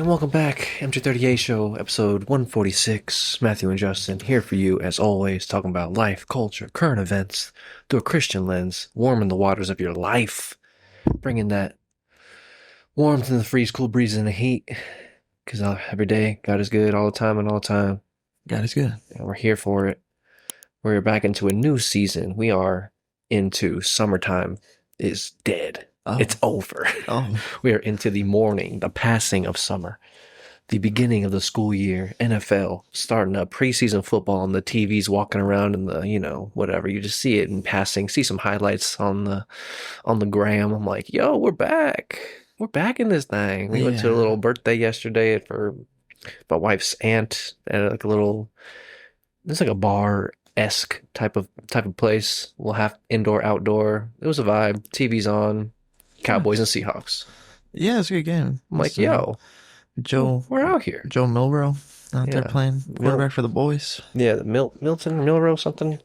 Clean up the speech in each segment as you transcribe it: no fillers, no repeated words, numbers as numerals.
And welcome back, MJ38 Show, episode 146. Matthew and Justin here for you, as always, talking about life, culture, current events through a Christian lens, warming the waters of your life, bringing that warmth in the freeze, cool breeze, and the heat. Because every day, God is good all the time and all the time. God is good. And we're here for it. We're back into a new season. We are into summertime is dead. Oh. It's over. Oh. We are into the morning, the passing of summer, the beginning of the school year, NFL starting up, preseason football, and the TV's walking around in the, whatever. You just see it in passing, see some highlights on the gram. I'm like, yo, we're back. We're back in this thing. We went to a little birthday yesterday for my wife's aunt at like a little, it's like a bar-esque type of place. We'll have indoor, outdoor. It was a vibe. TV's on. Cowboys and Seahawks. Yeah, it's a good game. I'm like, yo, Joe, we're out here. Joe Milrow out there playing quarterback for the boys. Yeah, Milrow, something.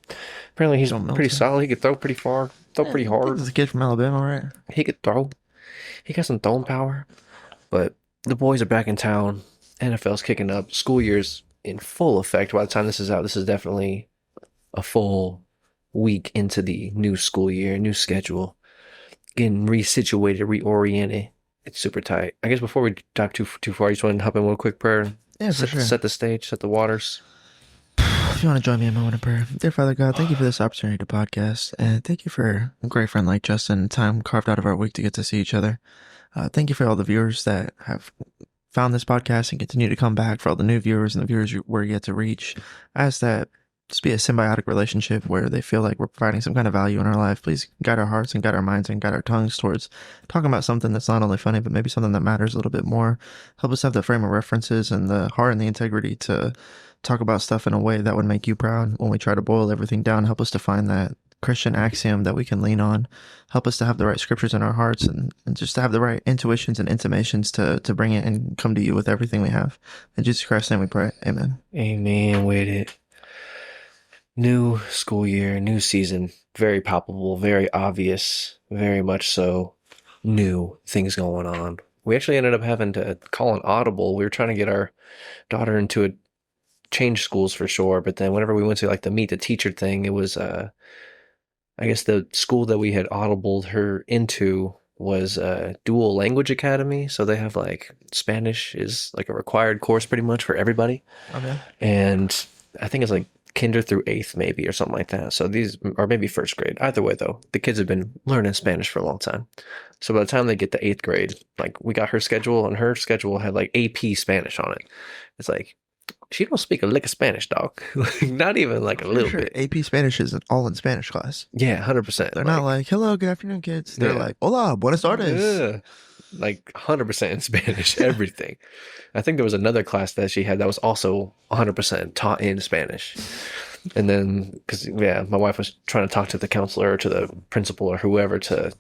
Apparently he's pretty solid. He could throw pretty far, pretty hard. He's a kid from Alabama, right? He could throw. He got some throwing power. But the boys are back in town. NFL's kicking up. School year's in full effect. By the time this is out, this is definitely a full week into the new school year, new schedule. Getting resituated, reoriented. It's super tight. I guess before we dive too far, you just want to hop in one quick prayer. Yeah, for sure. Set the stage, set the waters. If you want to join me in a moment of prayer. Dear Father God, thank you for this opportunity to podcast. And thank you for a great friend like Justin, time carved out of our week to get to see each other. Thank you for all the viewers that have found this podcast and continue to come back, for all the new viewers and the viewers we're yet to reach. I ask that just be a symbiotic relationship where they feel like we're providing some kind of value in our life. Please guide our hearts and guide our minds and guide our tongues towards talking about something that's not only funny, but maybe something that matters a little bit more. Help us have the frame of references and the heart and the integrity to talk about stuff in a way that would make you proud when we try to boil everything down. Help us to find that Christian axiom that we can lean on. Help us to have the right scriptures in our hearts and just to have the right intuitions and intimations to bring it and come to you with everything we have. In Jesus Christ's name we pray. Amen. Amen with it. New school year, new season, very palpable, very obvious, very much so. New things going on. We actually ended up having to call an audible. We were trying to get our daughter into a change schools for sure, but then whenever we went to like the meet the teacher thing, it was I guess the school that we had audibled her into was Dual Language Academy. So they have like Spanish is like a required course pretty much for everybody. Okay. And I think it's like kinder through 8th maybe or something like that. So these are maybe 1st grade. Either way though, the kids have been learning Spanish for a long time. So by the time they get to 8th grade, like we got her schedule and her schedule had like AP Spanish on it. It's like, she don't speak a lick of Spanish, dog. Not even like a little bit. AP Spanish is an all in Spanish class. Yeah, 100%. They're not like, hello, good afternoon, kids. They're like, hola, buenas tardes. Yeah. Like 100% in Spanish, everything. I think there was another class that she had that was also 100% taught in Spanish. And then, because, my wife was trying to talk to the counselor or to the principal or whoever to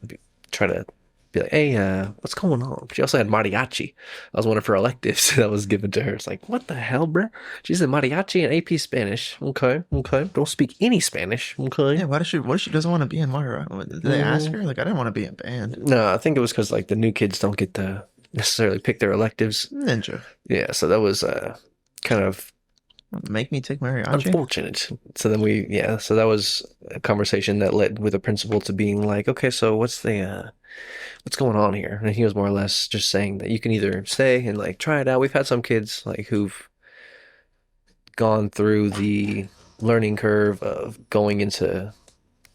try to be like, hey, what's going on? She also had mariachi. That was one of her electives that was given to her. It's like, what the hell, bruh? She said mariachi and AP Spanish. Okay. Don't speak any Spanish. Okay. Yeah, what if she doesn't want to be in Mara? Did they ask her? Like, I didn't want to be in band. No, I think it was because like the new kids don't get to necessarily pick their electives. Ninja. Yeah, so that was kind of make me take mariachi. Unfortunate. So then so that was a conversation that led with the principal to being like, okay, so what's going on here? And he was more or less just saying that you can either stay and like try it out. We've had some kids like who've gone through the learning curve of going into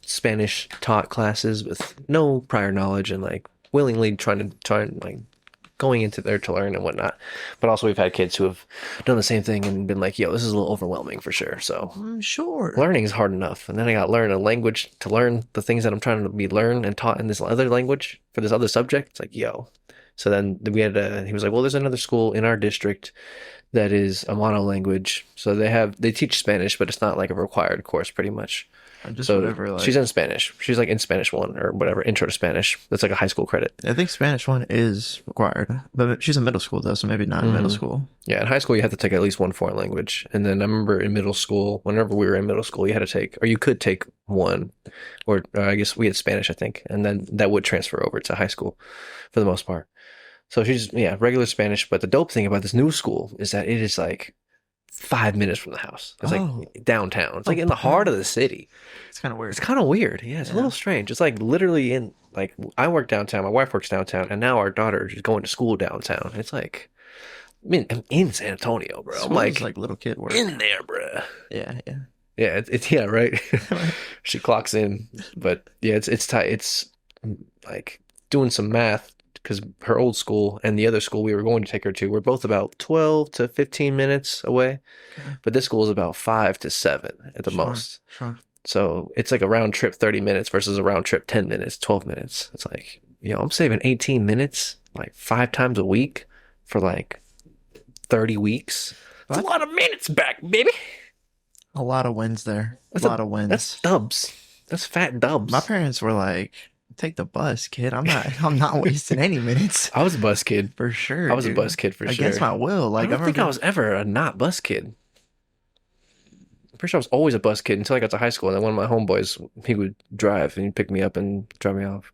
Spanish taught classes with no prior knowledge and like willingly trying like going into there to learn and whatnot. But also we've had kids who have done the same thing and been like, yo, this is a little overwhelming for sure. So I'm sure learning is hard enough. And then I got to learn a language to learn the things that I'm trying to be learned and taught in this other language for this other subject. It's like, yo. So then we had he was like, well, there's another school in our district that is a monolanguage. So they teach Spanish, but it's not like a required course pretty much. Just so whatever, like, she's in Spanish. She's like in Spanish 1 or whatever, intro to Spanish. That's like a high school credit. I think Spanish 1 is required, but she's in middle school though, so maybe not in middle school. Yeah, in high school you have to take at least one foreign language. And then I remember in middle school, whenever we were in middle school, you could take one, or I guess we had Spanish, I think, and then that would transfer over to high school for the most part. So she's yeah, regular Spanish. But the dope thing about this new school is that it is like 5 minutes from the house. It's like Oh, downtown. It's oh, like in the heart of wow. the city. It's kind of It's weird. kind of weird. Yeah, it's a little Yeah. strange. It's like literally in like I work downtown. My wife works downtown, and now our daughter is going to school downtown. It's like I'm in San Antonio, bro. I'm School is like like little kid work. in there, bro. Yeah, yeah. Yeah, it's yeah, right. She clocks in, but yeah, it's tight. It's like doing some math because her old school and the other school we were going to take her to were both about 12 to 15 minutes away, Okay. but this school is about 5 to 7 at the Sure, most. sure. So it's like a round trip 30 minutes versus a round trip 10 minutes, 12 minutes. It's like, I'm saving 18 minutes like 5 times a week for like 30 weeks. It's a What? lot of minutes back, baby. A lot of wins there. A That's lot a of that's wins. dubs. That's fat My dubs. parents were like, "Take the bus, kid. I'm not wasting any minutes." I was a bus kid. For I sure, was a bus dude. kid for Against sure. my will. I Like I don't think I remember. was ever a not bus kid. I'm pretty sure I was always a bus kid until I got to high school. And then one of my homeboys, he would drive and he'd pick me up and drop me off.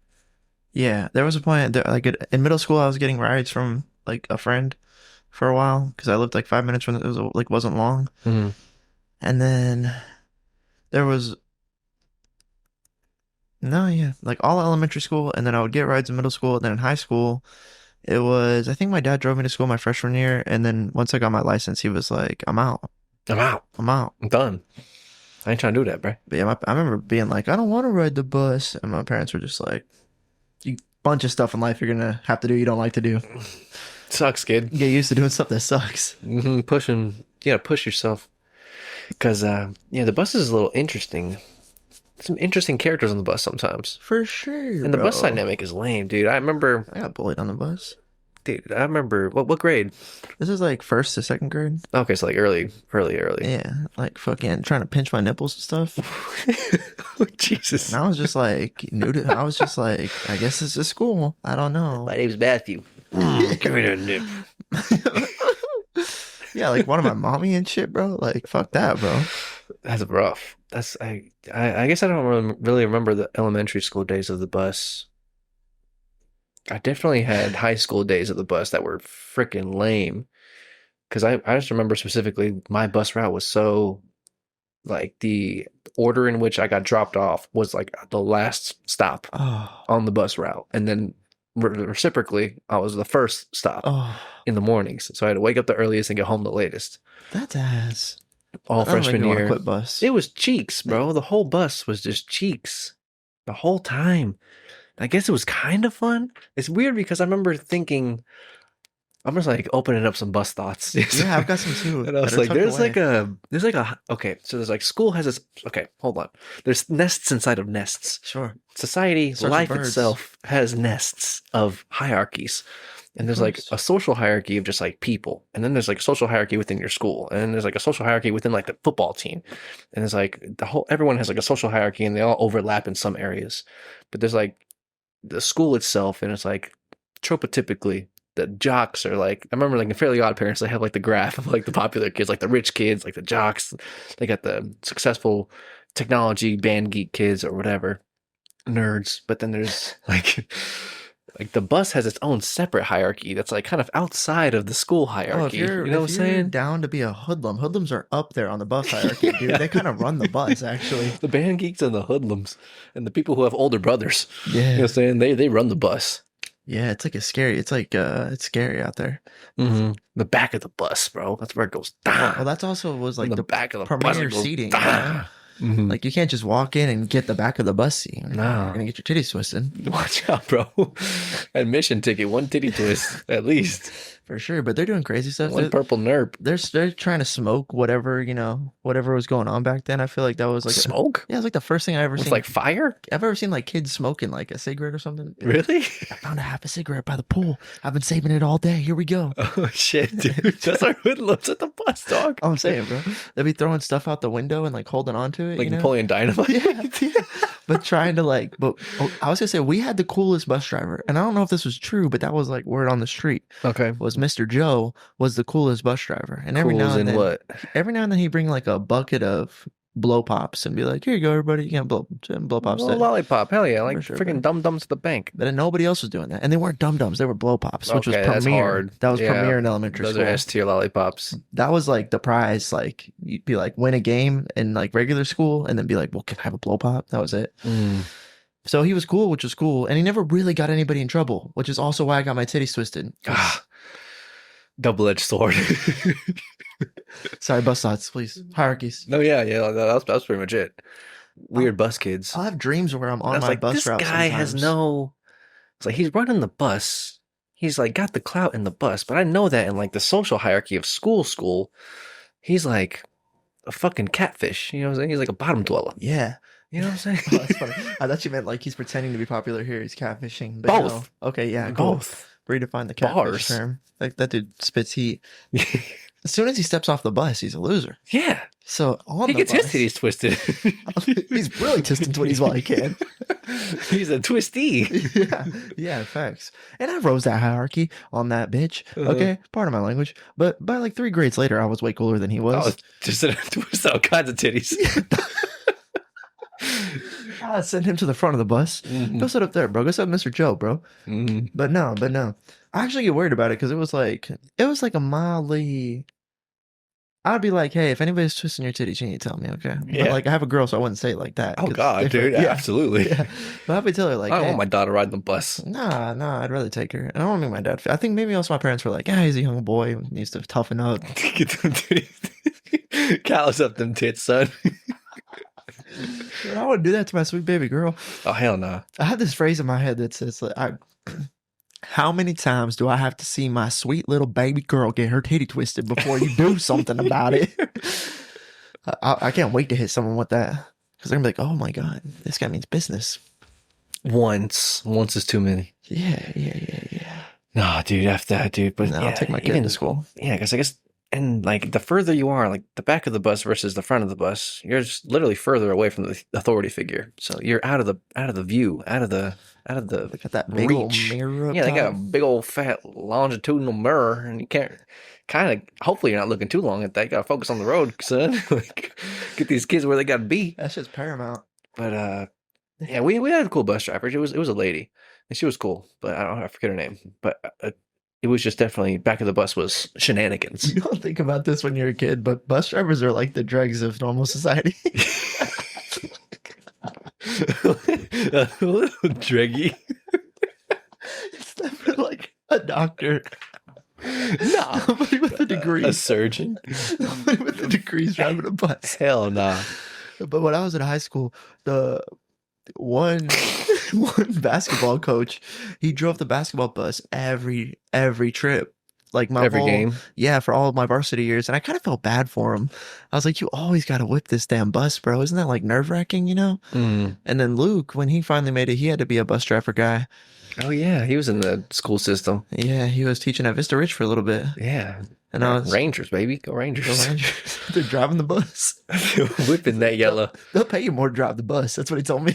Yeah, there was a point that, like in middle school, I was getting rides from like a friend for a while because I lived like 5 minutes from it was like wasn't long, Hmm. and then there was no, yeah, like all elementary school, and then I would get rides in middle school, and then in high school, it was I think my dad drove me to school my freshman year, and then once I got my license, he was like, "I'm out, I'm out. I'm out." I'm done. I ain't trying to do that, bro. But yeah, I remember being like, "I don't want to ride the bus," and my parents were just like, "You bunch of stuff in life you're gonna have to do you don't like to do. Sucks, kid. Get used to doing stuff that sucks." Pushing, you gotta push yourself. Because, yeah, the bus is a little interesting. Some interesting characters on the bus sometimes. For sure, And the bus bro. dynamic is lame, dude. I remember, I got bullied on the bus. dude, I remember, what grade? This is like first to second grade. Okay, so like early, early, early. Yeah, like fucking trying to pinch my nipples and stuff. And Jesus. I was just like new to. I was just like, I guess this is school. I don't know. My name's Matthew. Give me that nip. Yeah, like one of my mommy and shit, bro. Like fuck that, bro. That's rough. I guess I don't really remember the elementary school days of the bus. I definitely had high school days of the bus that were freaking lame. Because I just remember specifically my bus route was so like the order in which I got dropped off was like the last stop Oh, on the bus route. And then reciprocally, I was the first stop oh, in the mornings. So I had to wake up the earliest and get home the latest. that's ass. All That don't make freshman me want to year. quit bus. It was cheeks, bro. The whole bus was just cheeks the whole time. I guess it was kind of fun. It's weird because I remember thinking, I'm just like opening up some bus thoughts. Yeah, I've got some too And I that was are like, tucked away. okay, so there's like school has its, okay, hold on. There's nests inside of nests. Sure, Society, starts with life birds, itself has nests of hierarchies. And of there's like course. a social hierarchy of just like people. And then there's like a social hierarchy within your school. And then there's like a social hierarchy within like the football team. And it's like everyone has like a social hierarchy and they all overlap in some areas. But there's like the school itself, and it's like tropotypically the jocks are like, I remember like in Fairly Odd Parents, they have like the graph of like the popular kids, like the rich kids, like the jocks. They got the successful technology band geek kids or whatever, nerds. But then there's like the bus has its own separate hierarchy that's like kind of outside of the school Oh, if hierarchy. you're You know if what I'm you're saying? down to be a hoodlum, hoodlums are up there on the bus hierarchy, dude. They kind of run the bus, actually. The band geeks and the hoodlums and the people who have older brothers. You know what Yeah, I'm saying? They run the bus. yeah. It's like a scary. It's like it's scary out there. Mm-hmm. The back of the bus, bro. That's where it goes. Well, Dah. that's also was In like the the back of the bus, it premier goes. seating. You know, Dah. Mhm. like you can't just walk in and get the back of the bus seat. You're No. gonna get your titties twisted Watch out, bro. Admission ticket, one titty twist, at least. for sure. But they're doing crazy stuff. One purple nerp. They're trying to smoke whatever whatever was going on back then. I feel like that was like Smoke? yeah, it was like the first thing I ever With seen. like fire? I've ever seen like kids smoking like a cigarette or something. Really? I found a half a cigarette by the pool. I've been saving it all day. Here we go. Oh shit, dude. That's our hoodlums at the bus, dog. I'm saying, bro. They'd be throwing stuff out the window and like holding on to it, Like you know? Napoleon Dynamite. Yeah, yeah. But trying to like, but I was gonna say we had the coolest bus driver, and I don't know if this was true, but that was like word on the street Okay. was Mr. Joe was the coolest bus driver, and Cool as in what? every now and then he'd bring like a bucket of blow pops and be like, "Here you go, everybody. You can blow pops Little today." lollipop, hell yeah, For like sure, bro. freaking dum dums to the bank. But then nobody else was doing that, and they weren't dum dums; they were blow pops, which was Okay, that's premier. hard. That was Yeah, premier in elementary those are school. S tier lollipops. That was like the prize. Like you'd be like win a game in like regular school, and then be like, "Well, can I have a blow pop?" That was it. Mm. So he was cool, which was cool, and he never really got anybody in trouble, which is also why I got my titties twisted. Ah, double-edged sword. Sorry, bus thoughts, please. Hierarchies. No, yeah, yeah, that's pretty much it. I'll, Weird bus kids. I'll have dreams where I'm And I on was my like, bus this route guy has sometimes. no. It's like he's running the bus. He's like got the clout in the bus, but I know that in like the social hierarchy of school, he's like a fucking catfish. You know what I'm saying? He's like a bottom dweller. Yeah. You know what I'm Oh, that's saying? funny. I thought you meant like he's pretending to be popular here. He's catfishing. But no. Both. Okay, yeah, cool. Both. Redefine the catfish Bars. term. Like that dude spits heat. As soon as he steps off the bus, he's a loser. Yeah. So on He the gets bus, his titties twisted. he's really twisting titties while he can. He's a twisty. Yeah, facts. And I rose that hierarchy on that bitch. Uh-huh. Okay, part of my language. But by like 3 grades later, I was way cooler than he was. Oh, just twist all kinds of titties. I sent him to the front of the bus. Mhm. Go sit up there, bro. Go sit up Mr. Joe, bro. Mhm. But no. I actually get worried about it because it was like a mildly. I'd be like, hey, if anybody's twisting your titties, you need to tell me, okay? Yeah. But like, I have a girl, so I wouldn't say it like that. Oh 'cause God, if dude, yeah, absolutely. yeah. But I'd be telling her like, I don't hey, want my daughter riding the bus. nah, I'd rather take her. And I don't make my dad. I think maybe also my parents were like, yeah, he's a young boy, he needs to toughen up. Get them titties. Callous up them tits, son. Dude, I would do that to my sweet baby girl. Oh hell no. I have this phrase in my head that says, like, how many times do I have to see my sweet little baby girl get her titty twisted before you do something about it? I can't wait to hit someone with that because they're gonna be like, oh my God, this guy means business. Once is too many. Yeah. No, dude, after that, dude. But No, yeah, I'll take my kid even to school. yeah, because I guess and like the further you are, like the back of the bus versus the front of the bus, you're just literally further away from the authority figure. So you're out of the view, out of the Look at that big old reach. mirror up Yeah, they got a top. big old fat longitudinal mirror, and you can't kind of. Hopefully, you're not looking too long at that. You gotta focus on the road, son. Like, get these kids where they gotta be. That's just paramount. But yeah, we had a cool bus driver. It was a lady, and she was cool, but I forget her name. But it was just definitely back of the bus was shenanigans. You don't think about this when you're a kid, but bus drivers are like the dregs of normal society. A little draggy. It's never like a doctor. Nah. Nobody with a degree. A surgeon? Nobody with a degree is driving a bus. Hell nah. But when I was in high school, the one basketball coach, he drove the basketball bus every trip. Like my Every whole game. yeah, for all of my varsity years. And I kind of felt bad for him. I was like, you always gotta whip this damn bus, bro. Isn't that like nerve-wracking, you know? Mm. And then Luke, when he finally made it, he had to be a bus driver guy. Oh yeah, he was in the school system. Yeah, he was teaching at Vista Ridge for a little bit. Yeah. And I was Rangers, baby. Go Go Rangers. Rangers. They're driving the bus. Whipping that yellow. They'll pay you more to drive the bus. That's what he told me.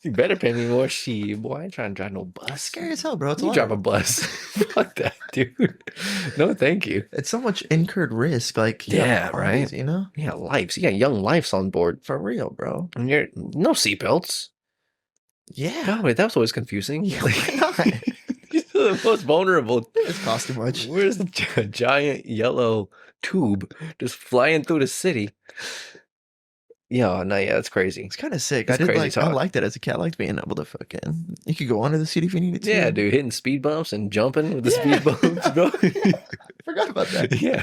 You better pay me more. Shit, boy, I ain't trying to drive no bus. Scary as hell, bro. It's a You lot. drive a bus. Fuck that, dude. No, thank you. It's so much incurred risk. Like, Yeah, parties, right? You know? Yeah, lives. You got young lives on board. For real, bro. And you're no seatbelts. Yeah. God, wait, that was always confusing. Yeah, why not? You're the most vulnerable. It's cost too much. Where's the giant yellow tube just flying through the city? Yeah, no, yeah, that's crazy. It's kind of sick. It's crazy I talk. liked it as a kid. I liked being able to fucking. You could go under the seat if you needed to. Yeah, dude, hitting speed bumps and jumping with the Yeah. speed bumps, bro. Forgot about that. Yeah.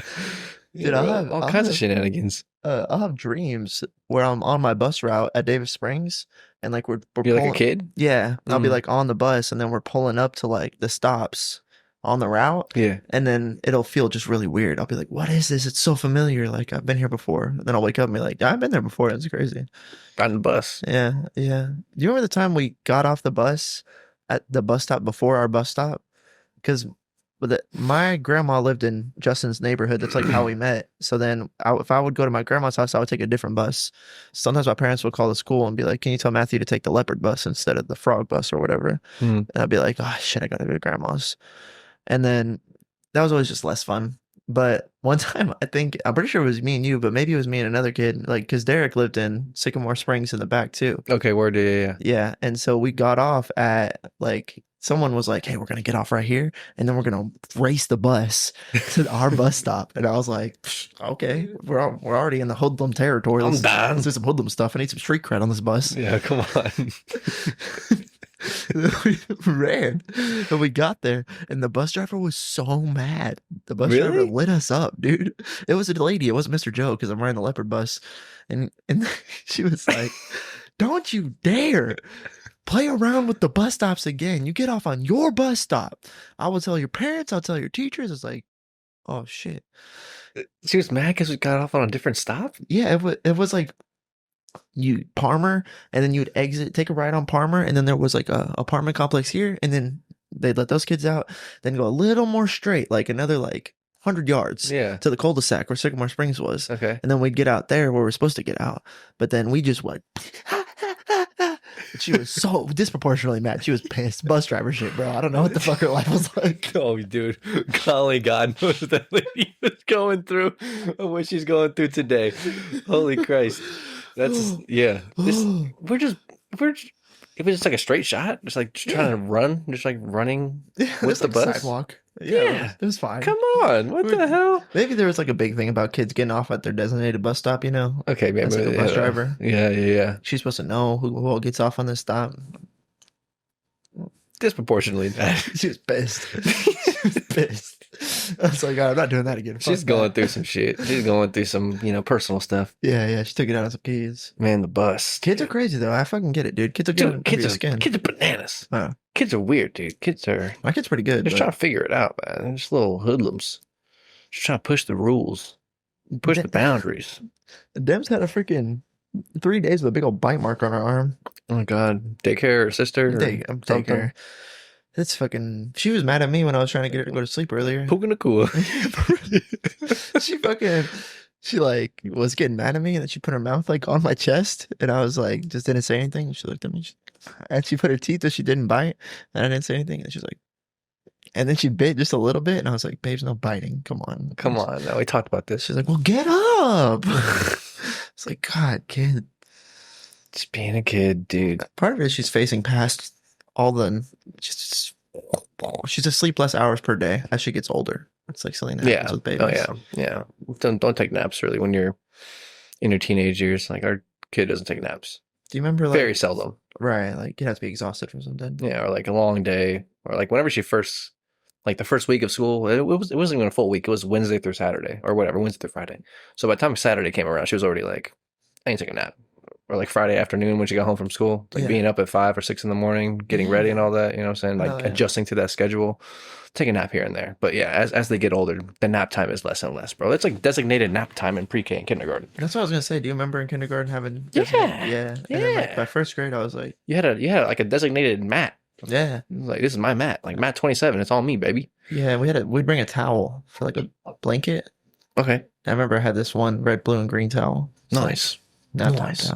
Dude, Yeah, I'll bro, have- all I'll kinds have- of shenanigans. I'll have dreams where I'm on my bus route at Davis Springs, and like we're You're pulling, like a kid? Yeah, I'll be Mm. like on the bus, and then we're pulling up to like the stops on the route, Yeah. and then it'll feel just really weird. I'll be like, "What is this? It's so familiar. Like I've been here before." And then I'll wake up and be like, "I've been there before. It's crazy." On the bus. Yeah. Do you remember the time we got off the bus at the bus stop before our bus stop? Because my grandma lived in Justin's neighborhood. That's like how we met. So then if I would go to my grandma's house, I would take a different bus. Sometimes my parents would call the school and be like, can you tell Matthew to take the leopard bus instead of the frog bus or whatever? Mm. And I'd be like, oh shit, I gotta go to grandma's. And then that was always just less fun. But one time, I'm pretty sure it was me and you, but maybe it was me and another kid, like, because Derek lived in Sycamore Springs in the back too. Okay, word, yeah, yeah. Yeah, and so we got off at like someone was like, "Hey, we're gonna get off right here, and then we're gonna race the bus to our bus stop." And I was like, "Okay, we're already in the hoodlum territory. I'm Let's down. do some hoodlum stuff. I need some street cred on this bus." Yeah, come on. We ran, and we got there, and the bus driver was so mad. The bus driver Really? lit us up, dude. It was a lady. It wasn't Mr. Joe because I'm riding the leopard bus, and she was like, "Don't you dare play around with the bus stops again. You get off on your bus stop. I will tell your parents. I'll tell your teachers." It's like, oh shit. She was mad because we got off on a different stop? Yeah, it was like you Palmer, and then you'd exit, take a ride on Palmer, and then there was like a apartment complex here, and then they'd let those kids out, then go a little more straight, like another like 100 yards Yeah. to the cul-de-sac where Sycamore Springs was. Okay. And then we'd get out there where we're supposed to get out. But then we just went she was so disproportionately mad. She was pissed. Bus driver shit, bro. I don't know what the fuck her life was like. Oh, dude. Golly God knows what that lady was going through and what she's going through today. Holy Christ. That's, yeah. We're just, it was just like a straight shot. Just like just trying to run, just like running Yeah, with there's the like bus. sidewalk. Yeah. It was fine. Come on. What the hell? Maybe there was like a big thing about kids getting off at their designated bus stop, you know? Okay, man. That's like a bus driver. Yeah, yeah, yeah. She's supposed to know who all gets off on this stop. Disproportionately bad. She was pissed. She was pissed. I was like, I'm not doing that again. Fuck She's that. going through some shit. She's going through some, personal stuff. Yeah, she took it out on some kids. Man, the bus. Kids are crazy though. I fucking get it, dude. Kids are good. Dude, Kids skin. kids are bananas. Oh. Kids are weird, dude. Kids are My kid's pretty good. just trying to figure it out, man. They're just little hoodlums. Just trying to push the rules, push the boundaries. Dem's had a freaking 3 days with a big old bite mark on her arm. Oh my God, daycare or sister or Daycare. It's fucking. She was mad at me when I was trying to get her to go to sleep earlier. Puganakua. She like was getting mad at me, and then she put her mouth like on my chest, and I was like, just didn't say anything. And she looked at me, and she put her teeth, but she didn't bite, and I didn't say anything. And she's like, and then she bit just a little bit, and I was like, "Babe's no biting. Come on, Come on." Now we talked about this. She's like, "Well, get up." It's like, God, kid. Just being a kid, dude. Part of it is she's facing past all the. She's asleep less hours per day as she gets older. It's like something that happens with babies. Oh yeah, yeah. Don't take naps really when you're in your teenage years. Like our kid doesn't take naps. Do you remember? Like, very seldom. Right, like you have to be exhausted from something. Yeah, or like a long day, or like whenever she first, like the first week of school, it wasn't even a full week. It was Wednesday through Saturday or whatever, Wednesday through Friday. So by the time Saturday came around, she was already like, I need to take a nap. Or like Friday afternoon when she got home from school, like being up at 5 or 6 in the morning, getting ready and all that, you know what I'm saying? Like adjusting to that schedule, take a nap here and there. But yeah, as they get older, the nap time is less and less, bro. It's like designated nap time in pre-K and kindergarten. That's what I was gonna say. Do you remember in kindergarten having? Yeah, yeah. And then, like, by first grade, I was like, you had like a designated mat. Yeah, like this is my mat, like mat 27. It's all me, baby. Yeah, we'd bring a towel for like a blanket. Okay, I remember I had this one red, blue, and green towel. Nice, nice.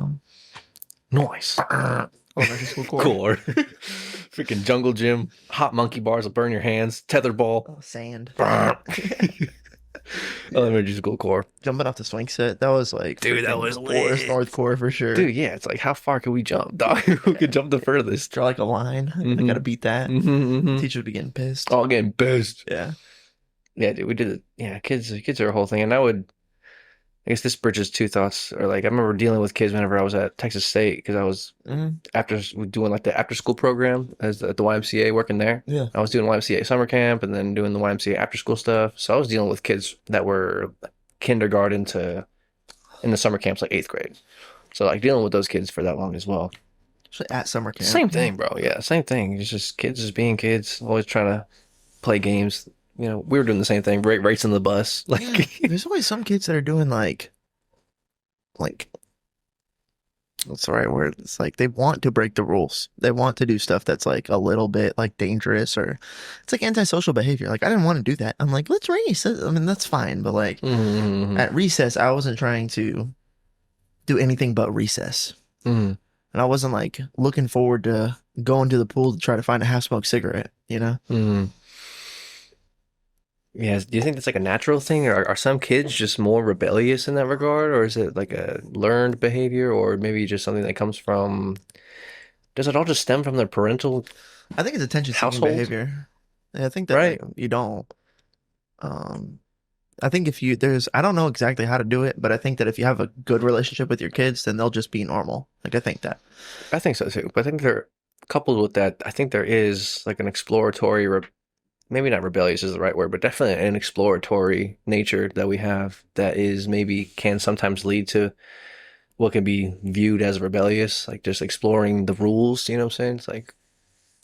Nice. Core. Freaking jungle gym, hot monkey bars will burn your hands, tether ball. Oh, sand. Elementary school core. Jumping off the swing set, that was like, dude, that was lit. North core for sure. Dude, yeah, it's like how far could we jump, dog? Who could jump the furthest? Draw like a line. I gotta beat that. Teachers would be getting pissed. All getting pissed. Yeah. Yeah, dude, we did it. Yeah, kids are a whole thing, and I guess this bridges two thoughts. Or like I remember dealing with kids whenever I was at Texas State because I was after doing like the after school program at the YMCA working there. Yeah, I was doing YMCA summer camp and then doing the YMCA after school stuff. So I was dealing with kids that were kindergarten to in the summer camps like 8th grade. So like dealing with those kids for that long as well. Especially at summer camp. Same thing, bro. Yeah, same thing. It's just kids just being kids, always trying to play games. You know, we were doing the same thing, racing the bus. Like, yeah, there's always some kids that are doing like, what's the right word? It's like they want to break the rules. They want to do stuff that's like a little bit like dangerous, or it's like antisocial behavior. Like I didn't want to do that. I'm like, let's race. I mean, that's fine. But like at recess, I wasn't trying to do anything but recess. And I wasn't like looking forward to going to the pool to try to find a half-smoked cigarette, you know? Yeah, do you think that's like a natural thing, or are some kids just more rebellious in that regard, or is it like a learned behavior, or maybe just something that comes from? Does it all just stem from their parental I think it's attention-seeking household, behavior. Yeah, I think that like right? you don't. Um, I think if you there's I don't know exactly how to do it, but I think that if you have a good relationship with your kids, then they'll just be normal. Like I think that. I think so too. But I think they're coupled with that. I think there is like an exploratory, maybe not rebellious is the right word, but definitely an exploratory nature that we have that is maybe can sometimes lead to what can be viewed as rebellious, like just exploring the rules. You know what I'm saying? It's like,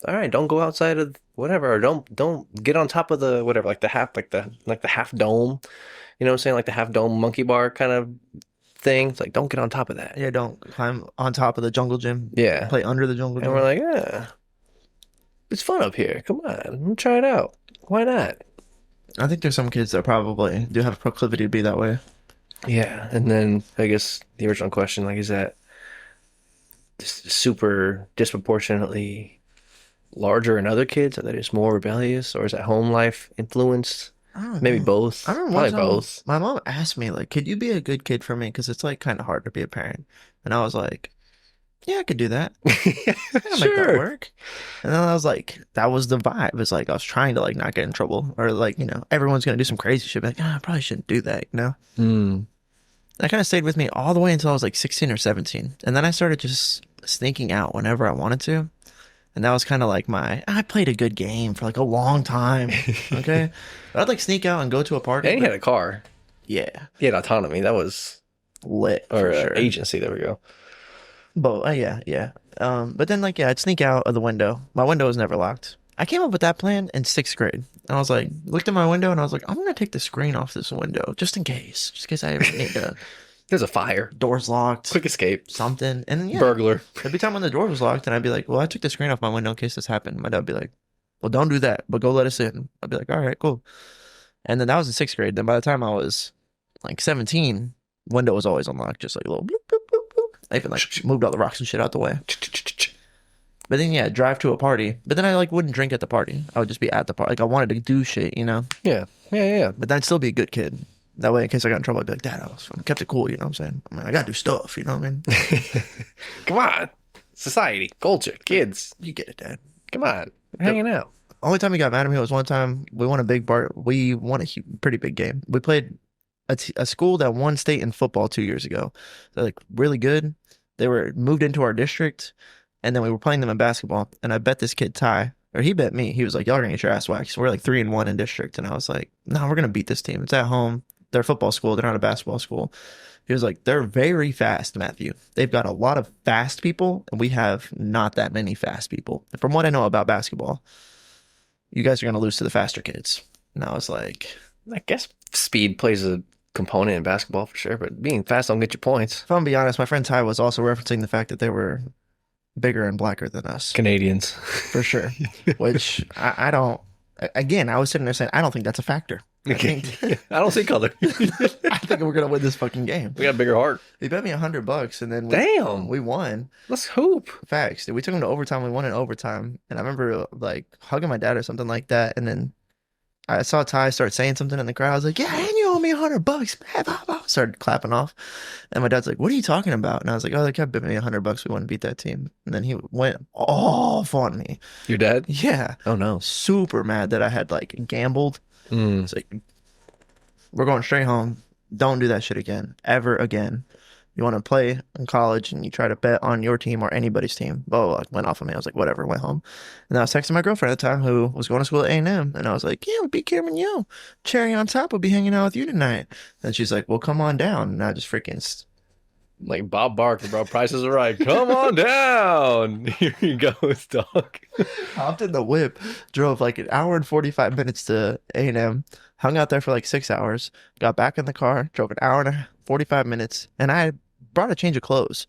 all right, don't go outside of whatever, or don't get on top of the whatever, like the half dome. You know what I'm saying? Like the half dome monkey bar kind of thing. It's like don't get on top of that. Yeah, don't climb on top of the jungle gym. Yeah, Play under the jungle and we're gym. like, yeah, it's fun up here. Come on, let me try it out. Why not? I think there's some kids that probably do have a proclivity to be that way. Yeah, and then I guess the original question, like, is that super disproportionately larger in other kids, or that it's more rebellious, or is that home life influenced? I don't Maybe know. I both. remember one Probably time both. my mom asked me like, "Could you be a good kid for me?" Because it's like kind of hard to be a parent, and I was like, "Yeah, I could do that. I can make that Sure. work." And then I was like, that was the vibe. It's like I was trying to like not get in trouble, or like everyone's gonna do some crazy shit. Like, I probably shouldn't do that. Hmm. That kind of stayed with me all the way until I was like 16 or 17, and then I started just sneaking out whenever I wanted to. And that was kind of like I played a good game for like a long time. Okay. But I'd like sneak out and go to a party, And he but had a car. yeah, He had autonomy. That was, lit or for sure. agency. There we go. But yeah, yeah. But then like, yeah, I'd sneak out of the window. My window was never locked. I came up with that plan in sixth grade. I was like, looked at my window and I was like, I'm gonna take the screen off this window just in case I ever need to. There's a fire. Doors locked, Quick escape. something. And then, yeah, Burglar. every time when the door was locked, and I'd be like, well, I took the screen off my window in case this happened. My dad would be like, well, don't do that, but go let us in. I'd be like, all right, cool. And then that was in sixth grade. Then by the time I was like 17, window was always unlocked, just like a little bloop, bloop, bloop, bloop. I even like moved all the rocks and shit out the way. But then yeah, drive to a party. But then I like wouldn't drink at the party. I would just be at the party. Like I wanted to do shit. Yeah. Yeah. Yeah. But then I'd still be a good kid. That way, in case I got in trouble, I'd be like, Dad, I kept it cool. You know what I'm saying? I mean, I gotta do stuff. You know what I mean? Come on. Society, culture, kids. You get it, Dad. Come on. We're The hanging out. only time he got mad at me was one time we won a big bar. We won a pretty big game. We played a school that won state in football 2 years ago. They're like really good. They were moved into our district, and then we were playing them in basketball. And I bet this kid Ty, or he bet me. He was like, "Y'all are gonna get your ass waxed." We're like 3-1 in district, and I was like, "No, we're gonna beat this team. It's at home. They're a football school. They're not a basketball school." He was like, "They're very fast, Matthew. They've got a lot of fast people, and we have not that many fast people. From what I know about basketball, you guys are gonna lose to the faster kids." And I was like, I guess speed plays a component in basketball for sure, but being fast don't get you points. if I'm gonna be honest, my friend Ty was also referencing the fact that they were bigger and blacker than us, Canadians. for sure. Which I don't. Again, I was sitting there saying, I don't think that's a factor. I Okay. think I don't see color. I think we're gonna win this fucking game. We got a bigger heart. He bet me $100, and then Damn. we won. Let's hoop. Facts. We took him to overtime. We won in overtime, and I remember like hugging my dad or something like that. And then I saw Ty start saying something in the crowd. I was like, "Yeah, and you owe me $100, man." Blah, blah. Started clapping off, and my dad's like, "What are you talking about?" And I was like, "Oh, they kept betting me $100. We want to beat that team." And then he went off on me. Your dad? Yeah, Oh no. super mad that I had like gambled. Mm. It's like, we're going straight home. Don't do that shit again, ever again. You want to play in college and you try to bet on your team or anybody's team. Blah, blah, blah. Went off on me. I was like, whatever, went home. And I was texting my girlfriend at the time who was going to school at A&M. And I was like, yeah, we beat Cameron Yo. Cherry on top will be hanging out with you tonight. And she's like, well, come on down. And I just freaking Like Bob Barker, bro. Prices are right. Come on down. Here you go, dog. hopped in the whip, drove like an hour and 45 minutes to A&M, hung out there for like 6 hours, got back in the car, drove an hour and 45 minutes, and I brought a change of clothes.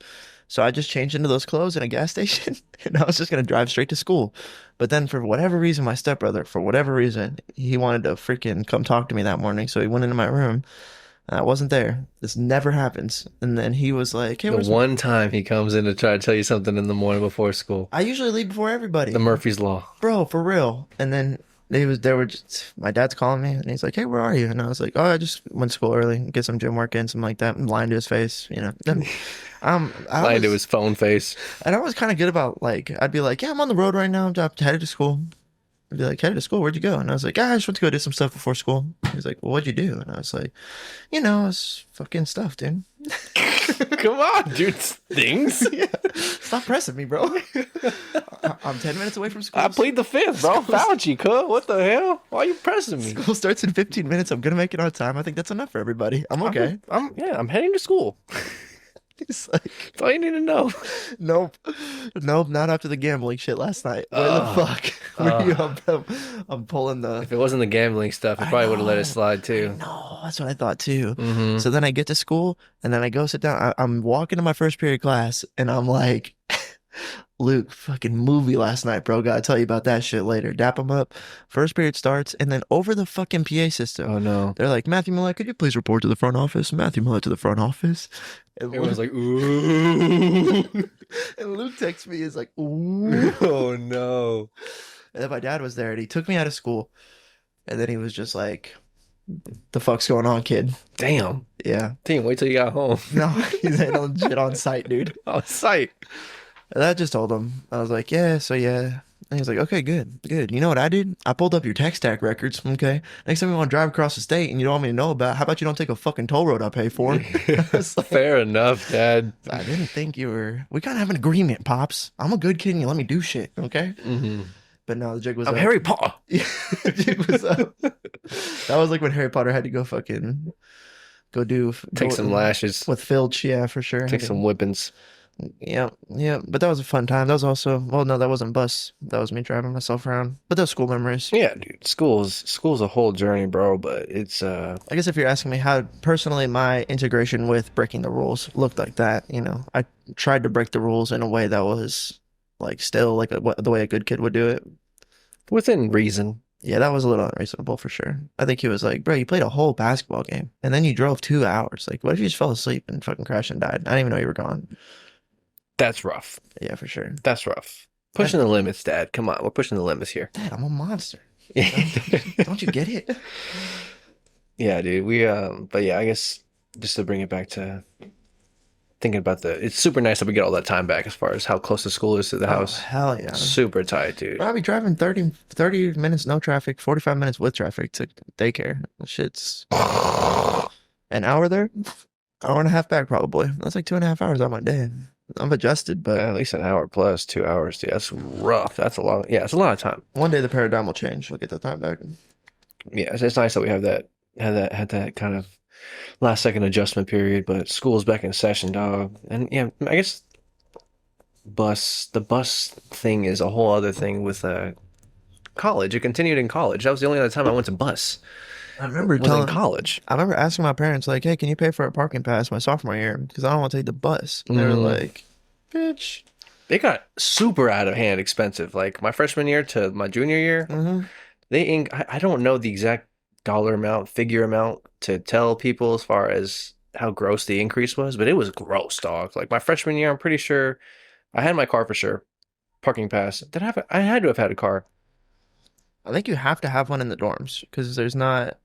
So I just changed into those clothes in a gas station, and I was just gonna drive straight to school. But then for whatever reason, my stepbrother, for whatever reason, he wanted to freaking come talk to me that morning. So he went into my room, and I wasn't there. This never happens. And then he was like, "Hey, The where's one time he comes in to try to tell you something in the morning before school. I usually leave before everybody, The Murphy's Law. bro, for real." And then They were just, my dad's calling me and he's like, "Hey, where are you?" And I was like, "Oh, I just went to school early, get some gym work in, something like that." And lying to his face, you know. Then, I Lying to was, his phone face. and I was kind of good about like, I'd be like, "Yeah, I'm on the road right now. I'm headed to school." I'd be like, "Headed to school? Where'd you go?" And I was like, "Ah, I just went to go do some stuff before school." He's like, "Well, what'd you do?" And I was like, "You know, it's fucking stuff, dude." Come on, dude. Things. Yeah. Stop pressing me, bro. I'm 10 minutes away from school. I plead the fifth, bro. Found you, cuz. What the hell? Why are you pressing me? School starts in 15 minutes. I'm gonna make it on time. I think that's enough for everybody. I'm okay. I'm heading to school. He's like, That's all you need to know. nope, nope, not after the gambling shit last night. Where the fuck were you? I'm pulling the. If it wasn't the gambling stuff, it I probably would have let it know. slide too. No, that's what I thought too. Mm-hmm. So then I get to school and then I go sit down. I'm walking to my first period class and I'm like, Luke, fucking movie last night, bro. Gotta tell you about that shit later. Dap him up. First period starts, and then over the fucking PA system, Oh no. they're like, "Matthew Millett, could you please report to the front office? Matthew Millett to the front office." And Everyone's Luke, like, ooh. and Luke texts me, is like, "Ooh." Oh no. And then my dad was there, and he took me out of school, and then he was just like, "The fuck's going on, kid?" Damn. Yeah. Damn, wait till you got home. No, he's handling shit on site, dude. On site. And I just told him, I was like, "Yeah, so yeah." And he's like, "Okay, good, good. You know what I did? I pulled up your tax tag records. Okay. Next time you want to drive across the state and you don't want me to know about, how about you don't take a fucking toll road I pay for?" I was like, Fair enough, Dad. I didn't think you were. We gotta have an agreement, Pops. I'm a good kid and you let me do shit, okay? Mm-hmm. But no, the jig was I'm up. Harry Potter. Yeah, the jig was up. That was like when Harry Potter had to go fucking Take some lashes. with Filch, yeah, for sure. Take some whippings. Yeah, yeah. But that was a fun time. That was also, well, no, that wasn't bus. That was me driving myself around. But those school memories. Yeah, dude. School's a whole journey, bro. But it's I guess if you're asking me how personally my integration with breaking the rules looked like that, you know, I tried to break the rules in a way that was like still like the way a good kid would do it. within reason. Yeah, that was a little unreasonable for sure. I think he was like, "Bro, you played a whole basketball game and then you drove 2 hours. Like, what if you just fell asleep and fucking crashed and died? I didn't even know you were gone." That's rough. Yeah, for sure. That's rough. Pushing the limits, Dad. Come on, we're pushing the limits here. Dad, I'm a monster. Yeah, Don't you get it? yeah, dude. But yeah, I guess just to bring it back to thinking about it's super nice that we get all that time back as far as how close the school is to the Oh, house. hell yeah. Super tight, dude. I'll be driving 30 minutes no traffic, 45 minutes with traffic to daycare. Shit's an hour there, hour and a half back probably. That's like 2.5 hours on my day. I'm adjusted, but At least an hour plus 2 hours, dude. That's rough. That's a long. Yeah, it's a lot of time. one day the paradigm will change. We'll get the time back. Yeah, it's nice that we have had that kind of last second adjustment period. But school's back in session, dog. And yeah, I guess the bus thing is a whole other thing with college. It continued in college. That was the only other time I went to bus. I remember Was in college. I remember asking my parents like, "Hey, can you pay for a parking pass my sophomore year? Because I don't want to take the bus." And they were like, "Bitch." They got super out of hand expensive. Like my freshman year to my junior year, Mm-hmm. I don't know the exact figure amount to tell people as far as how gross the increase was, but it was gross, dog. Like my freshman year, I'm pretty sure I had my car for sure. Parking pass. I had to have had a car. I think you have to have one in the dorms because there's not